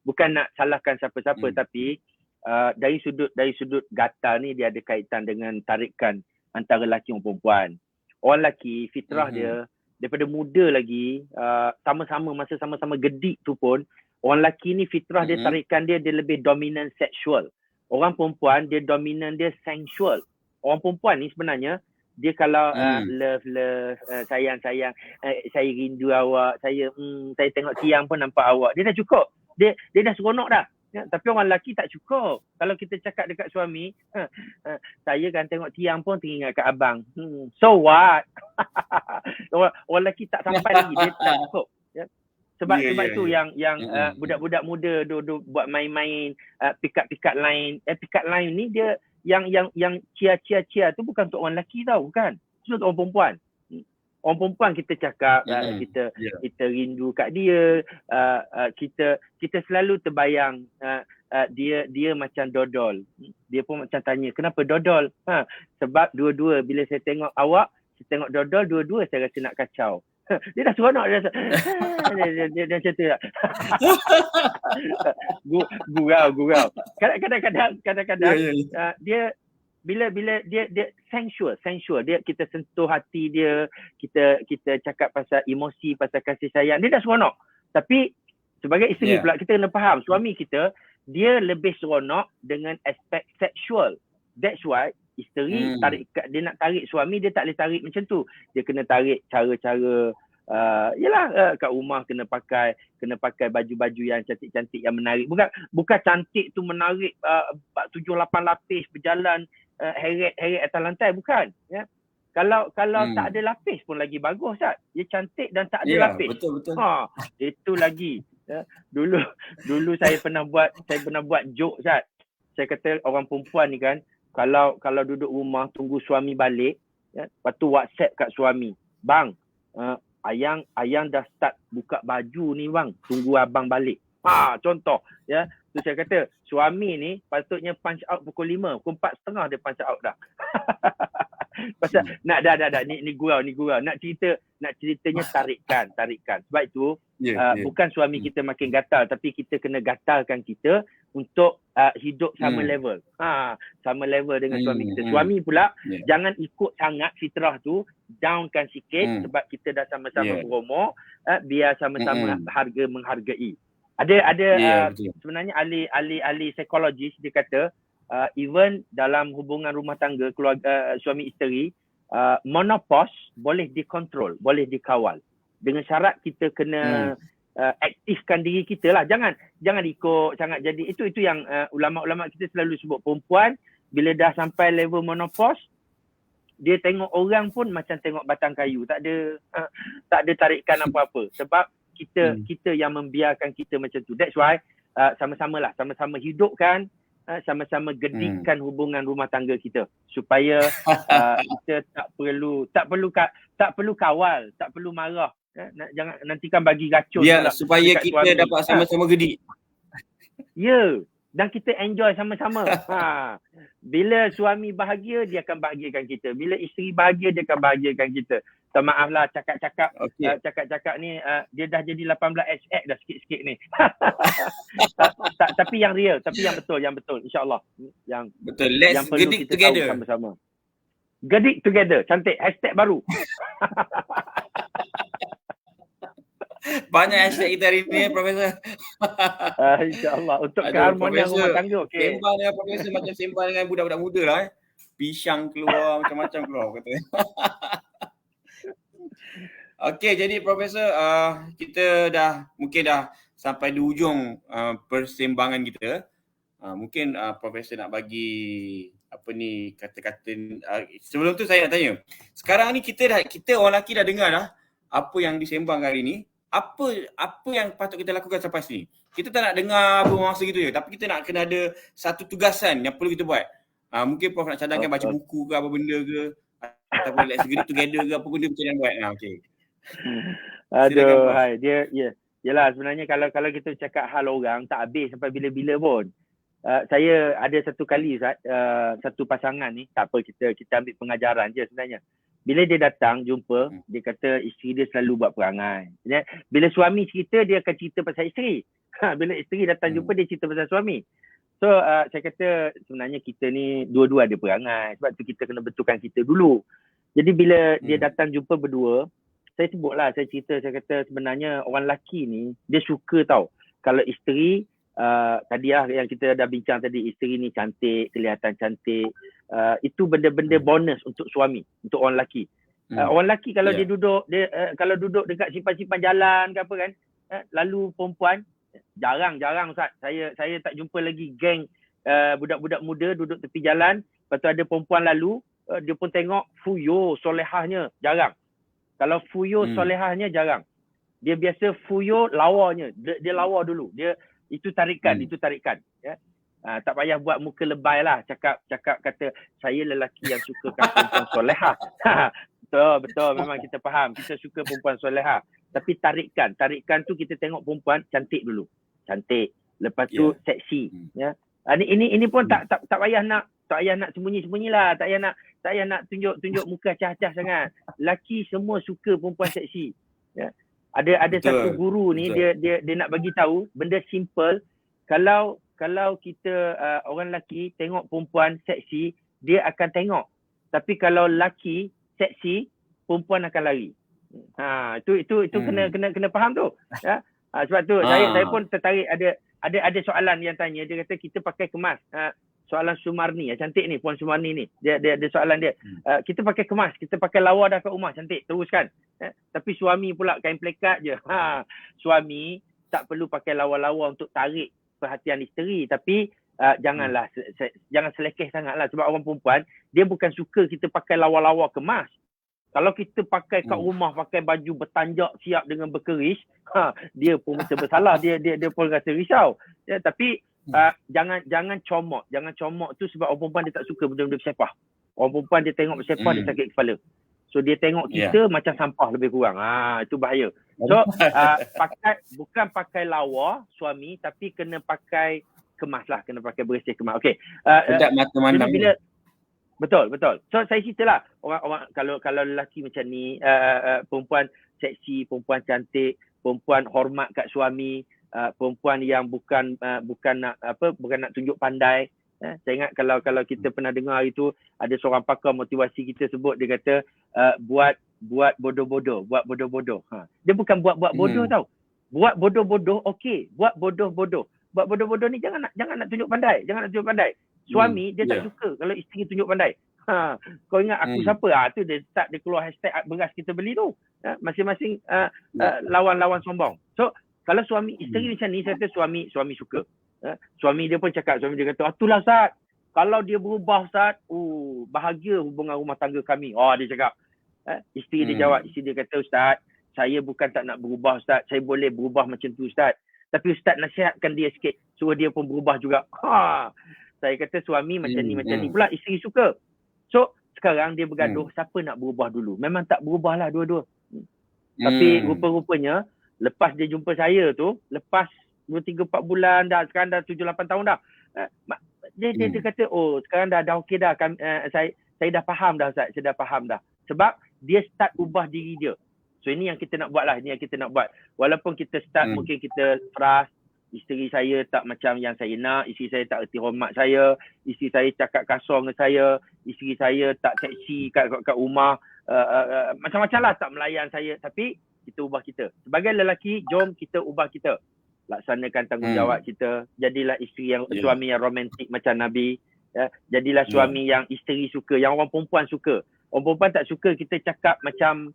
bukan nak salahkan siapa-siapa, tapi dari sudut gatal ni dia ada kaitan dengan tarikan antara lelaki dan perempuan. Orang lelaki fitrah dia daripada muda lagi, masa sama-sama gedik tu pun, orang lelaki ni fitrah dia tarikan dia lebih dominan seksual. Orang perempuan dia dominan dia sensual. Orang perempuan ni sebenarnya dia kalau love, sayang, saya rindu awak, saya tengok siang pun nampak awak, dia dah cukup. Dia dah seronok dah. Tapi orang lelaki tak cukup. Kalau kita cakap dekat suami, saya kan tengok tiang pun teringat kat abang. So what? Orang lelaki tak sampai lagi, dia tak cukup. Ya. Sebab itu yang budak-budak muda duk buat main-main pick up line. Pick up line ni dia yang cia tu bukan untuk orang lelaki tau, bukan. Itu untuk orang perempuan. Orang perempuan kita cakap, kita rindu kat dia, kita selalu terbayang dia macam dodol. Dia pun macam tanya, kenapa dodol? Sebab dua-dua bila saya tengok awak, saya tengok dodol, dua-dua saya rasa nak kacau. Dia dah seronok, dia macam tu lah. Gurau. Kadang-kadang dia bila dia sensual, dia kita sentuh hati dia, kita cakap pasal emosi, pasal kasih sayang, dia dah seronok. Tapi sebagai isteri pula kita kena faham, suami kita dia lebih seronok dengan aspek seksual. That's why isteri dia nak tarik suami, dia tak boleh tarik macam tu. Dia kena tarik cara-cara kat rumah kena pakai baju-baju yang cantik-cantik, yang menarik. Bukan cantik tu menarik 7-8 lapis berjalan heret atas lantai, bukan. Ya. Kalau tak ada lapis pun lagi bagus, Ustaz. Dia cantik dan tak ada lapis. Betul. Itu lagi. Ya. Dulu saya pernah buat joke, Ustaz. Saya kata orang perempuan ni kan, kalau duduk rumah tunggu suami balik, ya, lepas tu WhatsApp kat suami, bang, ayang dah start buka baju ni bang, tunggu abang balik. Contoh, ya. Tu saya kata suami ni patutnya punch out pukul 5, pukul 4.30 dia punch out dah. Pasal nak dah ni gurau. Nak ceritanya tarikan. Sebab itu bukan suami kita makin gatal, tapi kita kena gatalkan kita untuk hidup sama level. Sama level dengan suami kita. Suami pula jangan ikut sangat fitrah tu, downkan sikit sebab kita dah sama-sama berumur, biar sama-sama menghargai. Ada sebenarnya ahli psikologis dia kata even dalam hubungan rumah tangga keluarga suami isteri, menopause boleh dikontrol, boleh dikawal dengan syarat kita kena aktifkan diri kita lah. Jangan ikut sangat jadi itu yang ulama-ulama kita selalu sebut, perempuan bila dah sampai level menopause dia tengok orang pun macam tengok batang kayu, tak ada tarikan apa-apa sebab kita yang membiarkan kita macam tu. That's why sama-sama hidupkan, sama-sama gedikkan hubungan rumah tangga kita supaya kita tak perlu kawal, tak perlu marah, jangan nantikan bagi racun supaya kita suami dapat sama-sama gedik. Dan kita enjoy sama-sama. Bila suami bahagia, dia akan bahagiakan kita. Bila isteri bahagia, dia akan bahagiakan kita. Maaf lah cakap ni dia dah jadi 18 XX dah sikit-sikit ni. Tapi yang real, tapi yang betul insya-Allah. Yang betul. Let's gedik together sama-sama. Gedik together, cantik, hashtag baru. Banyak hashtag kita hari ni, Profesor. InsyaAllah. Untuk keharmonian rumah tangga. Okay. Sembang dengan Profesor macam sembang dengan budak-budak muda lah. Pisang keluar, macam-macam keluar kata. Okey, jadi Profesor, kita mungkin dah sampai di ujung persembangan kita. Mungkin Profesor nak bagi kata-kata. Sebelum tu saya nak tanya. Sekarang ni kita orang lelaki dah dengar dah apa yang disembang hari ni. Apa yang patut kita lakukan sampai sini? Kita tak nak dengar bermasa gitu je, tapi kita nak kena ada satu tugasan yang perlu kita buat. Mungkin Prof nak cadangkan baca buku ke apa benda ke, ataupun let's get together ke apa benda macam yang buat. Okey. Hai dia yalah sebenarnya kalau kita cakap hal orang tak habis sampai bila-bila pun. Saya ada satu kali satu pasangan ni, tak apa kita ambil pengajaran je sebenarnya. Bila dia datang jumpa, dia kata isteri dia selalu buat perangai. Bila suami cerita, dia akan cerita pasal isteri. Bila isteri datang jumpa, dia cerita pasal suami. So saya kata sebenarnya kita ni dua-dua ada perangai. Sebab tu kita kena betulkan kita dulu. Jadi bila dia datang jumpa berdua, saya sebutlah, saya cerita, saya kata sebenarnya orang lelaki ni, dia suka tau. Kalau isteri, tadi yang kita dah bincang tadi, isteri ni cantik, kelihatan cantik. Itu benda-benda bonus untuk suami, untuk orang lelaki. Orang lelaki kalau dia duduk, kalau duduk dekat simpan-simpan jalan ke apa kan, lalu perempuan jarang Ustaz. Saya tak jumpa lagi geng budak-budak muda duduk tepi jalan, lepas tu ada perempuan lalu, dia pun tengok fuyo solehahnya, jarang. Kalau fuyo solehahnya jarang. Dia biasa fuyo lawanya. Dia lawa dulu. Dia itu tarikan, ya. Tak payah buat muka lebay lah. Cakap kata saya lelaki yang sukakan perempuan solehah. Betul memang kita faham. Kita suka perempuan solehah. Tapi tarikan tu kita tengok perempuan cantik dulu. Cantik. Lepas tu seksi, ya. Ini pun tak payah nak sembunyi-sembunyi lah. Tak payah nak tunjuk muka acah-acah sangat. Lelaki semua suka perempuan seksi. Ya. Ada satu guru ni dia nak bagi tahu benda simple. Kalau kita orang lelaki tengok perempuan seksi, dia akan tengok. Tapi kalau lelaki seksi, perempuan akan lari. Itu kena faham tu. Ya. Sebab tu saya pun tertarik, ada soalan yang tanya, dia kata kita pakai kemas. Soalan Sumarni, cantik ni Puan Sumarni ni. Dia soalan dia. Kita pakai kemas, kita pakai lawa dah kat rumah, cantik, teruskan. Tapi suami pula kain plekat je. Suami tak perlu pakai lawa-lawa untuk tarik perhatian isteri, tapi jangan selekeh sangatlah, sebab orang perempuan dia bukan suka kita pakai lawa-lawa kemas. Kalau kita pakai kat rumah, pakai baju bertanjak siap dengan berkeris, dia pun macam bersalah, dia pun rasa risau. Ya, tapi jangan comot. Jangan comot tu sebab orang perempuan dia tak suka benda-benda bersepah. Orang perempuan dia tengok bersepah dia sakit kepala. So dia tengok kita macam sampah lebih kurang. Itu bahaya. So bukan pakai lawa suami, tapi kena pakai kemas lah, kena pakai bersih kemas. Okey. Tidak mata mandang. Betul. So saya ceritalah orang kalau lelaki macam ni, perempuan seksi, perempuan cantik, perempuan hormat kat suami, perempuan yang bukan nak tunjuk pandai. Saya ingat kalau kita pernah dengar itu, ada seorang pakar motivasi kita sebut, dia kata buat bodoh-bodoh. Dia bukan buat bodoh tau. Buat bodoh-bodoh okey, buat bodoh-bodoh. Buat bodoh-bodoh ni jangan nak tunjuk pandai, Suami dia tak suka kalau isteri tunjuk pandai. Kau ingat aku siapa? Tu dia start dia keluar hashtag beras kita beli tu. Masing-masing lawan-lawan sombong. So kalau suami isteri macam ni, saya kata suami suka. Suami dia pun cakap, suami dia kata, itulah Ustaz, kalau dia berubah Ustaz, bahagia hubungan rumah tangga kami. Dia cakap. Isteri dia jawab, isteri dia kata, Ustaz, saya bukan tak nak berubah Ustaz, saya boleh berubah macam tu Ustaz. Tapi Ustaz nasihatkan dia sikit, suruh dia pun berubah juga. Saya kata suami macam ni pula, isteri suka. So sekarang dia bergaduh, siapa nak berubah dulu? Memang tak berubah lah dua-dua. Tapi rupa-rupanya, lepas dia jumpa saya tu, lepas 2-3-4 bulan dah, sekarang dah 7-8 tahun dah. Dia kata, sekarang dah okey dah. Saya dah faham dah Ustaz, saya dah faham dah. Sebab dia start ubah diri dia. So ini yang kita nak buat lah, Walaupun kita start mungkin kita trust, isteri saya tak macam yang saya nak, isteri saya tak erti hormat saya, isteri saya cakap kasar dengan saya, isteri saya tak seksi kat rumah, macam-macam lah, tak melayan saya. Tapi kita ubah kita. Sebagai lelaki, jom kita ubah kita. Laksanakan tanggungjawab kita. Jadilah isteri suami yang romantik macam Nabi. Ya. Jadilah suami yang isteri suka, yang orang perempuan suka. Orang perempuan tak suka kita cakap macam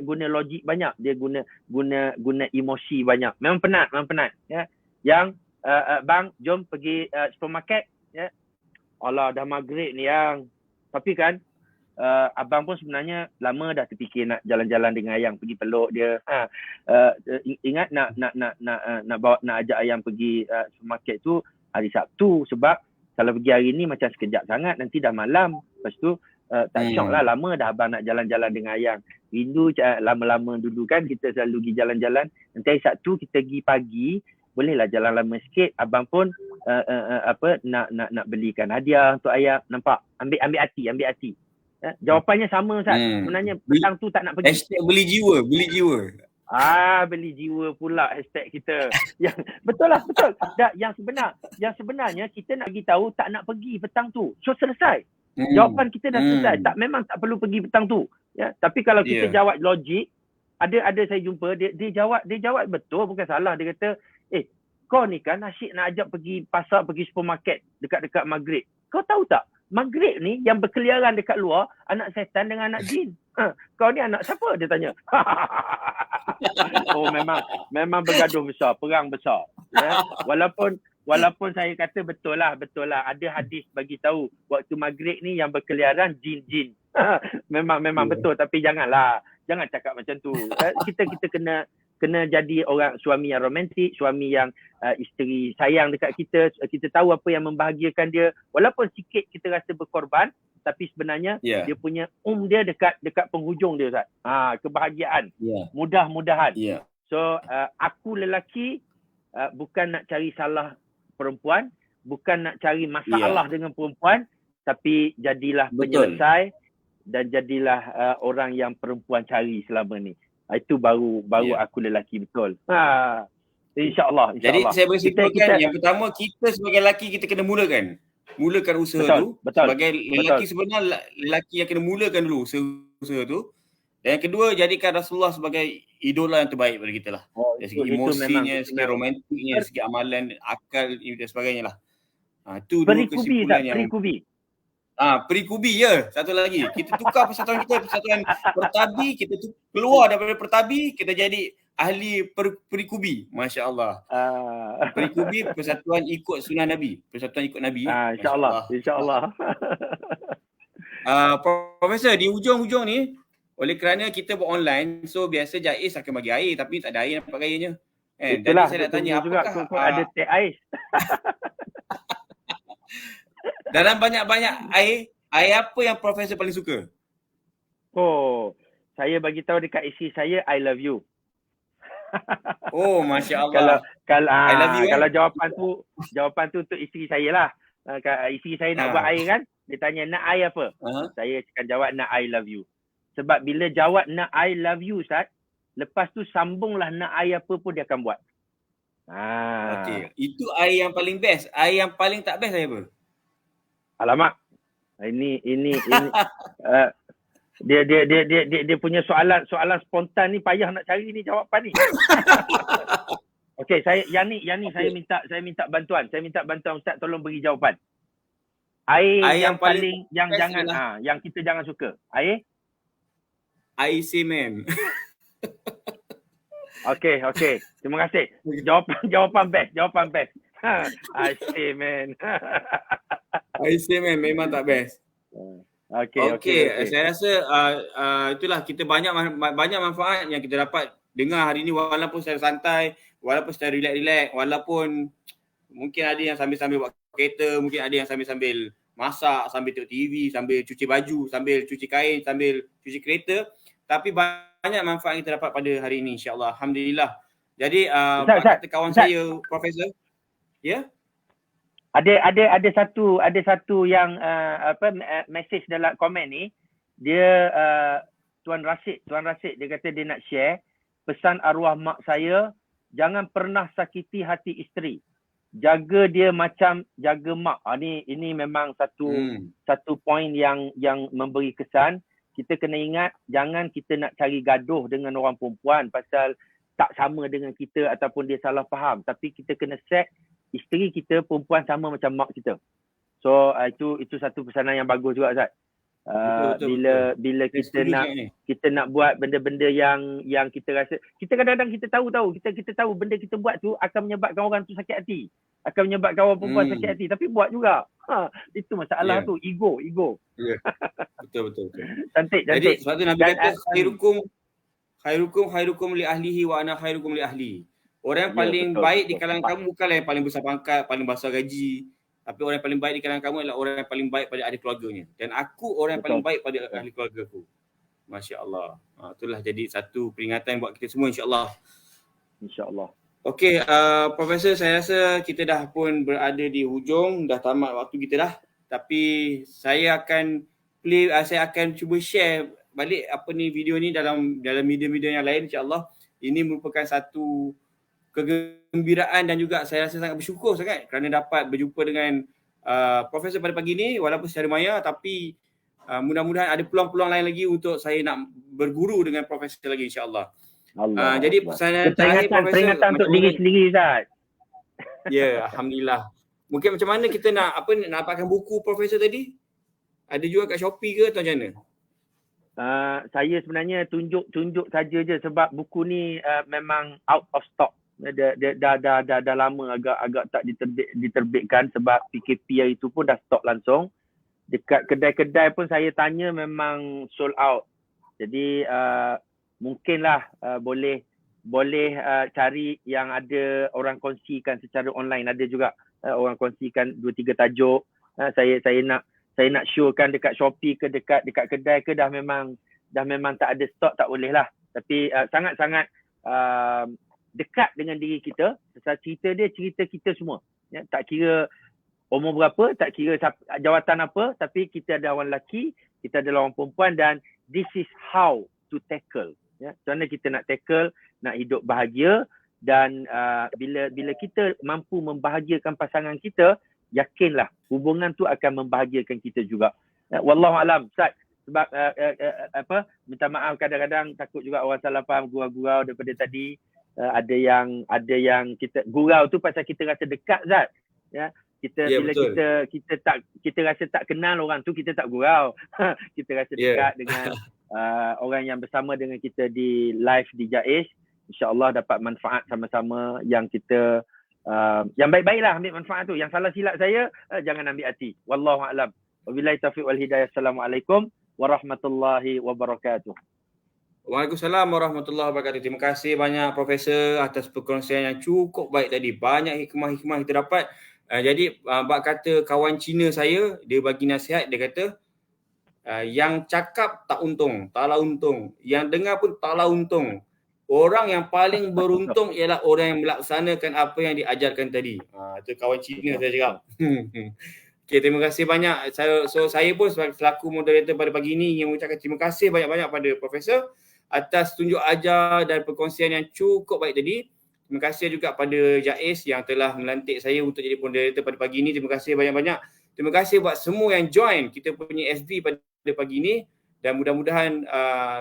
guna logik banyak, dia guna emosi banyak. Memang penat, ya. Yang bang, jom pergi supermarket, ya. Allah, dah maghrib ni yang. Tapi kan abang pun sebenarnya lama dah terfikir nak jalan-jalan dengan Ayang, pergi peluk dia. Ingat nak ajak Ayang pergi supermarket tu hari Sabtu, sebab kalau pergi hari ni macam sekejap sangat, nanti dah malam. Lepas tu tak syok lah, lama dah abang nak jalan-jalan dengan Ayang. Rindu lama-lama dulu kan kita selalu pergi jalan-jalan. Nanti hari Sabtu kita pergi pagi, bolehlah jalan lama sikit. Abang pun nak belikan hadiah untuk Ayang. Nampak? Ambil hati. Jawapannya sama Ustaz. Sebenarnya petang tu tak nak pergi. Hashtag beli jiwa. Beli jiwa pula hashtag kita. Betul. Yang sebenarnya kita nak bagi tahu tak nak pergi petang tu. So selesai. Jawapan kita dah selesai. Memang tak perlu pergi petang tu. Ya, tapi kalau kita jawab logik, ada saya jumpa dia jawab betul, bukan salah. Dia kata, kau ni kan asyik nak ajak pergi pasar, pergi supermarket dekat-dekat maghrib. Kau tahu tak? Maghrib ni yang berkeliaran dekat luar, anak setan dengan anak jin. Kau ni anak siapa? Dia tanya. Memang bergaduh besar, perang besar. Ya? Walaupun saya kata betul lah. Ada hadis bagi tahu waktu maghrib ni yang berkeliaran jin-jin. memang betul, tapi jangan cakap macam tu. Kita kena jadi orang suami yang romantik, suami yang isteri sayang dekat kita tahu apa yang membahagiakan dia, walaupun sikit kita rasa berkorban, tapi sebenarnya dia punya dia dekat penghujung dia, Ustaz. Kebahagiaan. Mudah-mudahan. So aku lelaki bukan nak cari salah perempuan, bukan nak cari masalah dengan perempuan, tapi jadilah penyelesai dan jadilah orang yang perempuan cari selama ni. Itu baru aku lelaki betul. InsyaAllah. Jadi saya bersimpulkan yang pertama, kita sebagai lelaki kita kena mulakan usaha tu. Sebagai lelaki sebenarnya lelaki yang kena mulakan dulu usaha tu. Dan yang kedua, jadikan Rasulullah sebagai idola yang terbaik pada kita lah. Dari segi emosinya, segi romantiknya, segi amalan, akal dan sebagainya lah. Itu dua kesimpulan yang perikubi satu lagi. Kita tukar persatuan kita, persatuan pertabi, kita keluar daripada pertabi, kita jadi ahli perikubi. Masya-Allah. Perikubi, persatuan ikut sunnah Nabi, persatuan ikut Nabi. Insya-Allah. Profesor, di hujung-hujung ni, oleh kerana kita buat online, so biasa Jaiz akan bagi air, tapi tak ada air nampak gayanya. Jadi saya nak tanya, apakah ada teh ais? Dalam banyak-banyak air apa yang Profesor paling suka? Saya bagi tahu dekat isteri saya, I love you. Masya-Allah. I love you, kalau jawapan tu untuk isteri saya lah. Isteri saya nak buat air kan, dia tanya nak air apa? Saya akan jawab nak I love you. Sebab bila jawab nak I love you, Ustaz, lepas tu sambunglah nak air apa pun dia akan buat. Okey, itu air yang paling best. Air yang paling tak best apa? Alamak. Ini dia punya soalan spontan ni payah nak cari ni jawapan ni. Okey, yang ni saya minta bantuan. Saya minta bantuan Ustaz, tolong beri jawapan. Air yang paling yang jangan yang kita jangan suka. Air semen. Okey. Terima kasih. Jawapan best. Air semen. Air semen memang tak best. Okey. Saya rasa itulah, kita banyak manfaat yang kita dapat dengar hari ni, walaupun secara santai, walaupun secara relax, walaupun mungkin ada yang sambil-sambil buat kereta, mungkin ada yang sambil-sambil masak, sambil tengok TV, sambil cuci baju, sambil cuci kain, sambil cuci kereta. Tapi banyak manfaat yang kita dapat pada hari ini, insya-Allah. Alhamdulillah. Jadi kata kawan saya, Profesor, ada satu yang message dalam komen ni. Dia Tuan Rashid dia kata dia nak share pesan arwah mak saya, jangan pernah sakiti hati isteri. Jaga dia macam jaga mak. Ini memang satu poin yang memberi kesan. Kita kena ingat, jangan kita nak cari gaduh dengan orang perempuan pasal tak sama dengan kita ataupun dia salah faham. Tapi kita kena set isteri kita perempuan sama macam mak kita. So itu satu pesanan yang bagus juga, Ustaz. Bila kita nak buat benda-benda yang kita rasa, kita kadang-kadang kita tahu benda kita buat tu akan menyebabkan orang tu sakit hati, akan menyebabkan orang perempuan sakit hati, tapi buat juga. Itu masalah tu, ego. Betul. Cantik. Jadi sebab tu Nabi kata khairukum li ahlihi wa ana khairukum li ahli. Orang yang paling baik di kalangan kamu bukanlah yang paling besar pangkat, paling besar gaji, tapi orang yang paling baik di kalangan kamu adalah orang yang paling baik pada ahli keluarganya. Dan aku orang yang paling baik pada ahli keluarga aku. Masya-Allah. Itulah jadi satu peringatan buat kita semua, insya-Allah. Okey, Profesor, saya rasa kita dah pun berada di hujung, dah tamat waktu kita dah. Tapi saya akan cuba share balik video ni dalam media-media yang lain, insya-Allah. Ini merupakan satu kegembiraan dan juga saya rasa sangat bersyukur sangat kerana dapat berjumpa dengan Profesor pada pagi ni, walaupun secara maya, tapi mudah-mudahan ada peluang-peluang lain lagi untuk saya nak berguru dengan Profesor lagi, insya-Allah. Jadi pesanan terakhir, Profesor, peringatan untuk diri sendiri, Ustaz. Alhamdulillah. Mungkin macam mana kita nak dapatkan buku Profesor tadi? Ada jual kat Shopee ke atau macam mana? Saya sebenarnya tunjuk saja je sebab buku ni memang out of stock. Dah lama agak tak diterbitkan sebab PKP itu pun dah stop langsung. dekat kedai-kedai pun saya tanya memang sold out. Jadi mungkinlah boleh cari yang ada orang kongsikan secara online. Ada juga orang kongsikan 2-3 tajuk. Saya nak showkan dekat Shopee ke dekat kedai ke dah memang tak ada stok, tak boleh lah. Tapi sangat-sangat dekat dengan diri kita. Cerita dia cerita kita semua. Ya, tak kira umur berapa, tak kira jawatan apa, tapi kita ada orang lelaki, kita ada orang perempuan, dan this is how to tackle. Ya, macam mana kita nak tackle, nak hidup bahagia, dan bila kita mampu membahagiakan pasangan kita, yakinlah hubungan tu akan membahagiakan kita juga. Ya, wallahualam, Ustaz. Sebab minta maaf kadang-kadang takut juga orang salah faham gurau-gurau daripada tadi. Ada yang kita gurau tu pasal kita rasa dekat, Zat. Ya, bila kita rasa tak kenal orang tu, kita tak gurau. Kita rasa dekat dengan orang yang bersama dengan kita di live di Jaiz. InsyaAllah dapat manfaat sama-sama yang kita yang baik-baik lah ambil manfaat tu. Yang salah silap saya jangan ambil hati. Wallahualam. Wabillahi taufiq wal hidayah. Assalamualaikum warahmatullahi wabarakatuh. Waalaikumsalam warahmatullahi wabarakatuh. Terima kasih banyak Profesor atas perkongsian yang cukup baik tadi. Banyak hikmah-hikmah kita dapat. Jadi bab kata kawan Cina saya, dia bagi nasihat, dia kata yang cakap tak untung, taklah untung. Yang dengar pun taklah untung. Orang yang paling beruntung ialah orang yang melaksanakan apa yang diajarkan tadi. Itu kawan Cina saya cakap. Okay, terima kasih banyak. Saya pun selaku moderator pada pagi ini ingin mengucapkan terima kasih banyak-banyak pada Profesor atas tunjuk ajar dan perkongsian yang cukup baik tadi. Terima kasih juga pada Jaiz yang telah melantik saya untuk jadi moderator pada pagi ini. Terima kasih banyak-banyak. Terima kasih buat semua yang join kita punya SB pada pagi ini, dan mudah-mudahan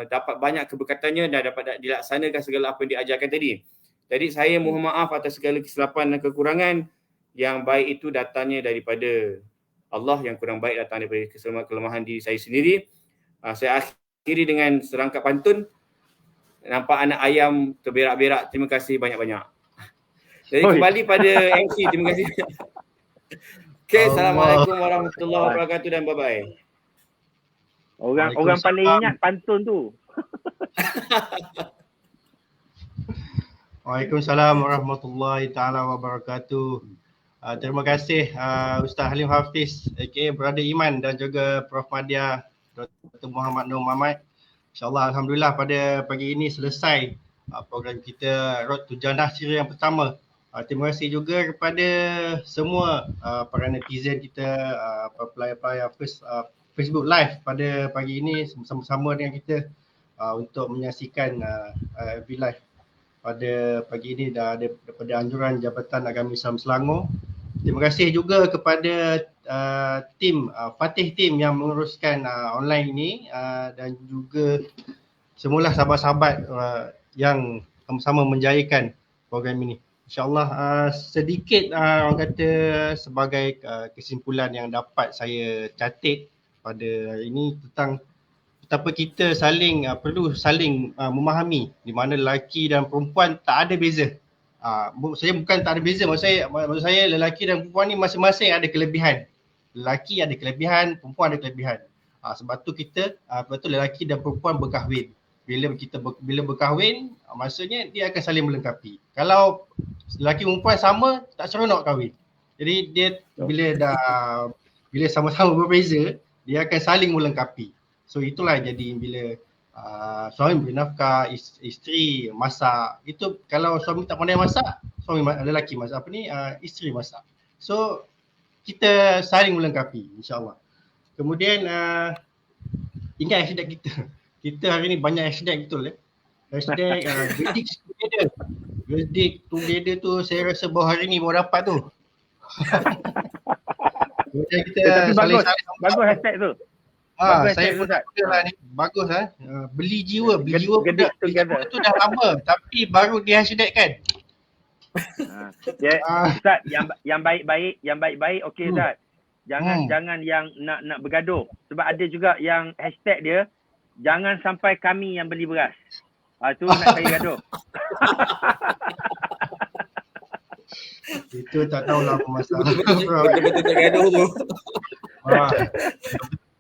dapat banyak keberkatannya dan dapat dilaksanakan segala apa yang diajarkan tadi. Jadi saya mohon maaf atas segala kesilapan dan kekurangan. Yang baik itu datangnya daripada Allah, yang kurang baik datang daripada kelemahan diri saya sendiri. Saya akhiri dengan serangkap pantun. Nampak anak ayam terberak-berak. Terima kasih banyak-banyak. Jadi kembali pada MC. Terima kasih. Okay, Assalamualaikum warahmatullahi wabarakatuh dan bye-bye. Orang paling ingat pantun tu. Waalaikumsalam warahmatullahi taala wabarakatuh. Terima kasih Ustaz Halim Hafiz aka Brother Iman dan juga Prof Madya Dr. Muhammad Nur Muhammad. InsyaAllah alhamdulillah pada pagi ini selesai program kita Road to Jannah siri yang pertama. Terima kasih juga kepada semua para netizen kita, pelaya-pelaya Facebook Live pada pagi ini bersama-sama dengan kita untuk menyaksikan FB Live pada pagi ini daripada anjuran Jabatan Agama Islam Selangor. Terima kasih juga kepada tim Fatih Team yang menguruskan online ini dan juga semualah sahabat-sahabat yang sama-sama menjayakan program ini. InsyaAllah sedikit orang kata sebagai kesimpulan yang dapat saya catat pada hari ini tentang betapa kita perlu saling memahami di mana lelaki dan perempuan tak ada beza. Saya bukan tak ada beza, maksud saya lelaki dan perempuan ni masing-masing ada kelebihan. Lelaki ada kelebihan, perempuan ada kelebihan. Sebab tu lelaki dan perempuan berkahwin. Bila berkahwin, maksudnya dia akan saling melengkapi. Kalau lelaki perempuan sama, tak seronok kahwin. Jadi dia bila sama-sama berbeza, dia akan saling melengkapi. So itulah jadi bila suami beri nafkah, isteri masak. Itu kalau suami tak pandai masak, lelaki masak isteri masak. So kita saling melengkapi insya-Allah. Kemudian ingat hashtag kita. Kita hari ni banyak hashtag betul Hashtag Verdict Together tu saya rasa baru hari ni baru dapat tu. Kemudian kita bagus hashtag tu. Saya pun tak lah ni. Bagus beli jiwa itu dah lama tapi baru di hashtag kan. Ustaz, yang baik-baik okey Ustaz. Jangan yang nak bergaduh. Sebab ada juga yang hashtag dia jangan sampai kami yang beli beras. Tu nak saya gaduh. Itu tak tahulah apa masalah. Betul-betul tak gaduh tu.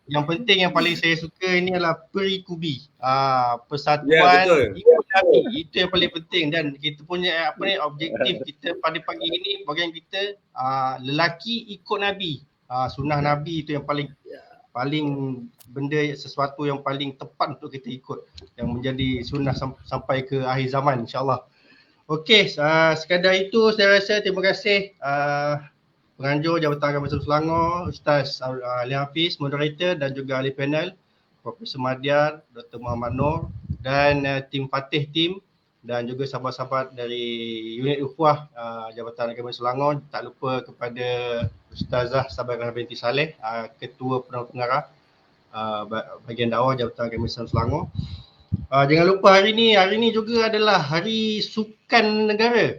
Yang penting yang paling saya suka ini adalah perikubi. Persatuan betul. ikut Nabi. Itu yang paling penting dan kita punya objektif kita pada pagi ini bagian kita lelaki ikut Nabi. Sunnah Nabi itu yang paling benda sesuatu yang paling tepat untuk kita ikut yang menjadi sunnah sampai ke akhir zaman insya-Allah. Okey, sekadar itu saya rasa terima kasih penganjur Jabatan Agama Islam Selangor, Ustaz Ali Hafiz, moderator dan juga ahli panel, Profesor Madiar, Dr. Muhammad Nur dan tim Fatih tim dan juga sahabat-sahabat dari unit ukhuwah Jabatan Agama Selangor. Tak lupa kepada Ustazah Sabarah binti Saleh, Ketua Pengarah bahagian dakwah Jabatan Agama Islam Selangor. Jangan lupa hari ni juga adalah Hari Sukan Negara.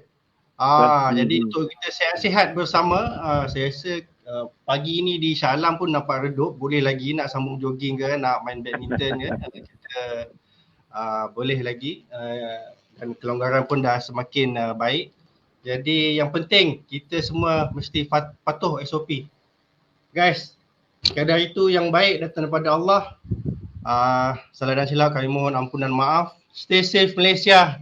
Jadi untuk kita sihat-sihat bersama, saya rasa pagi ini di Shah Alam pun nampak redup, boleh lagi nak sambung jogging ke, nak main badminton ke, kita boleh lagi dan kelonggaran pun dah semakin baik. Jadi yang penting kita semua mesti patuh SOP. Guys, sekadar itu yang baik datang daripada Allah. Salah dan silap kami mohon ampunan maaf. Stay safe Malaysia.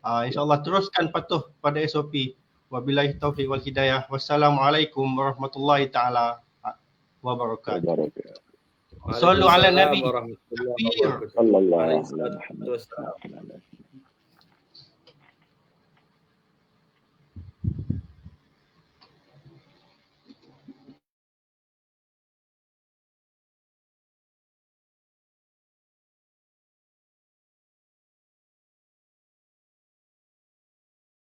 InsyaAllah teruskan patuh pada SOP. Wabillahi taufiq wal hidayah. Wassalamualaikum warahmatullahi ta'ala wabarakatuh. Sallu ala Nabi. Warahmatullahi wabarakatuh.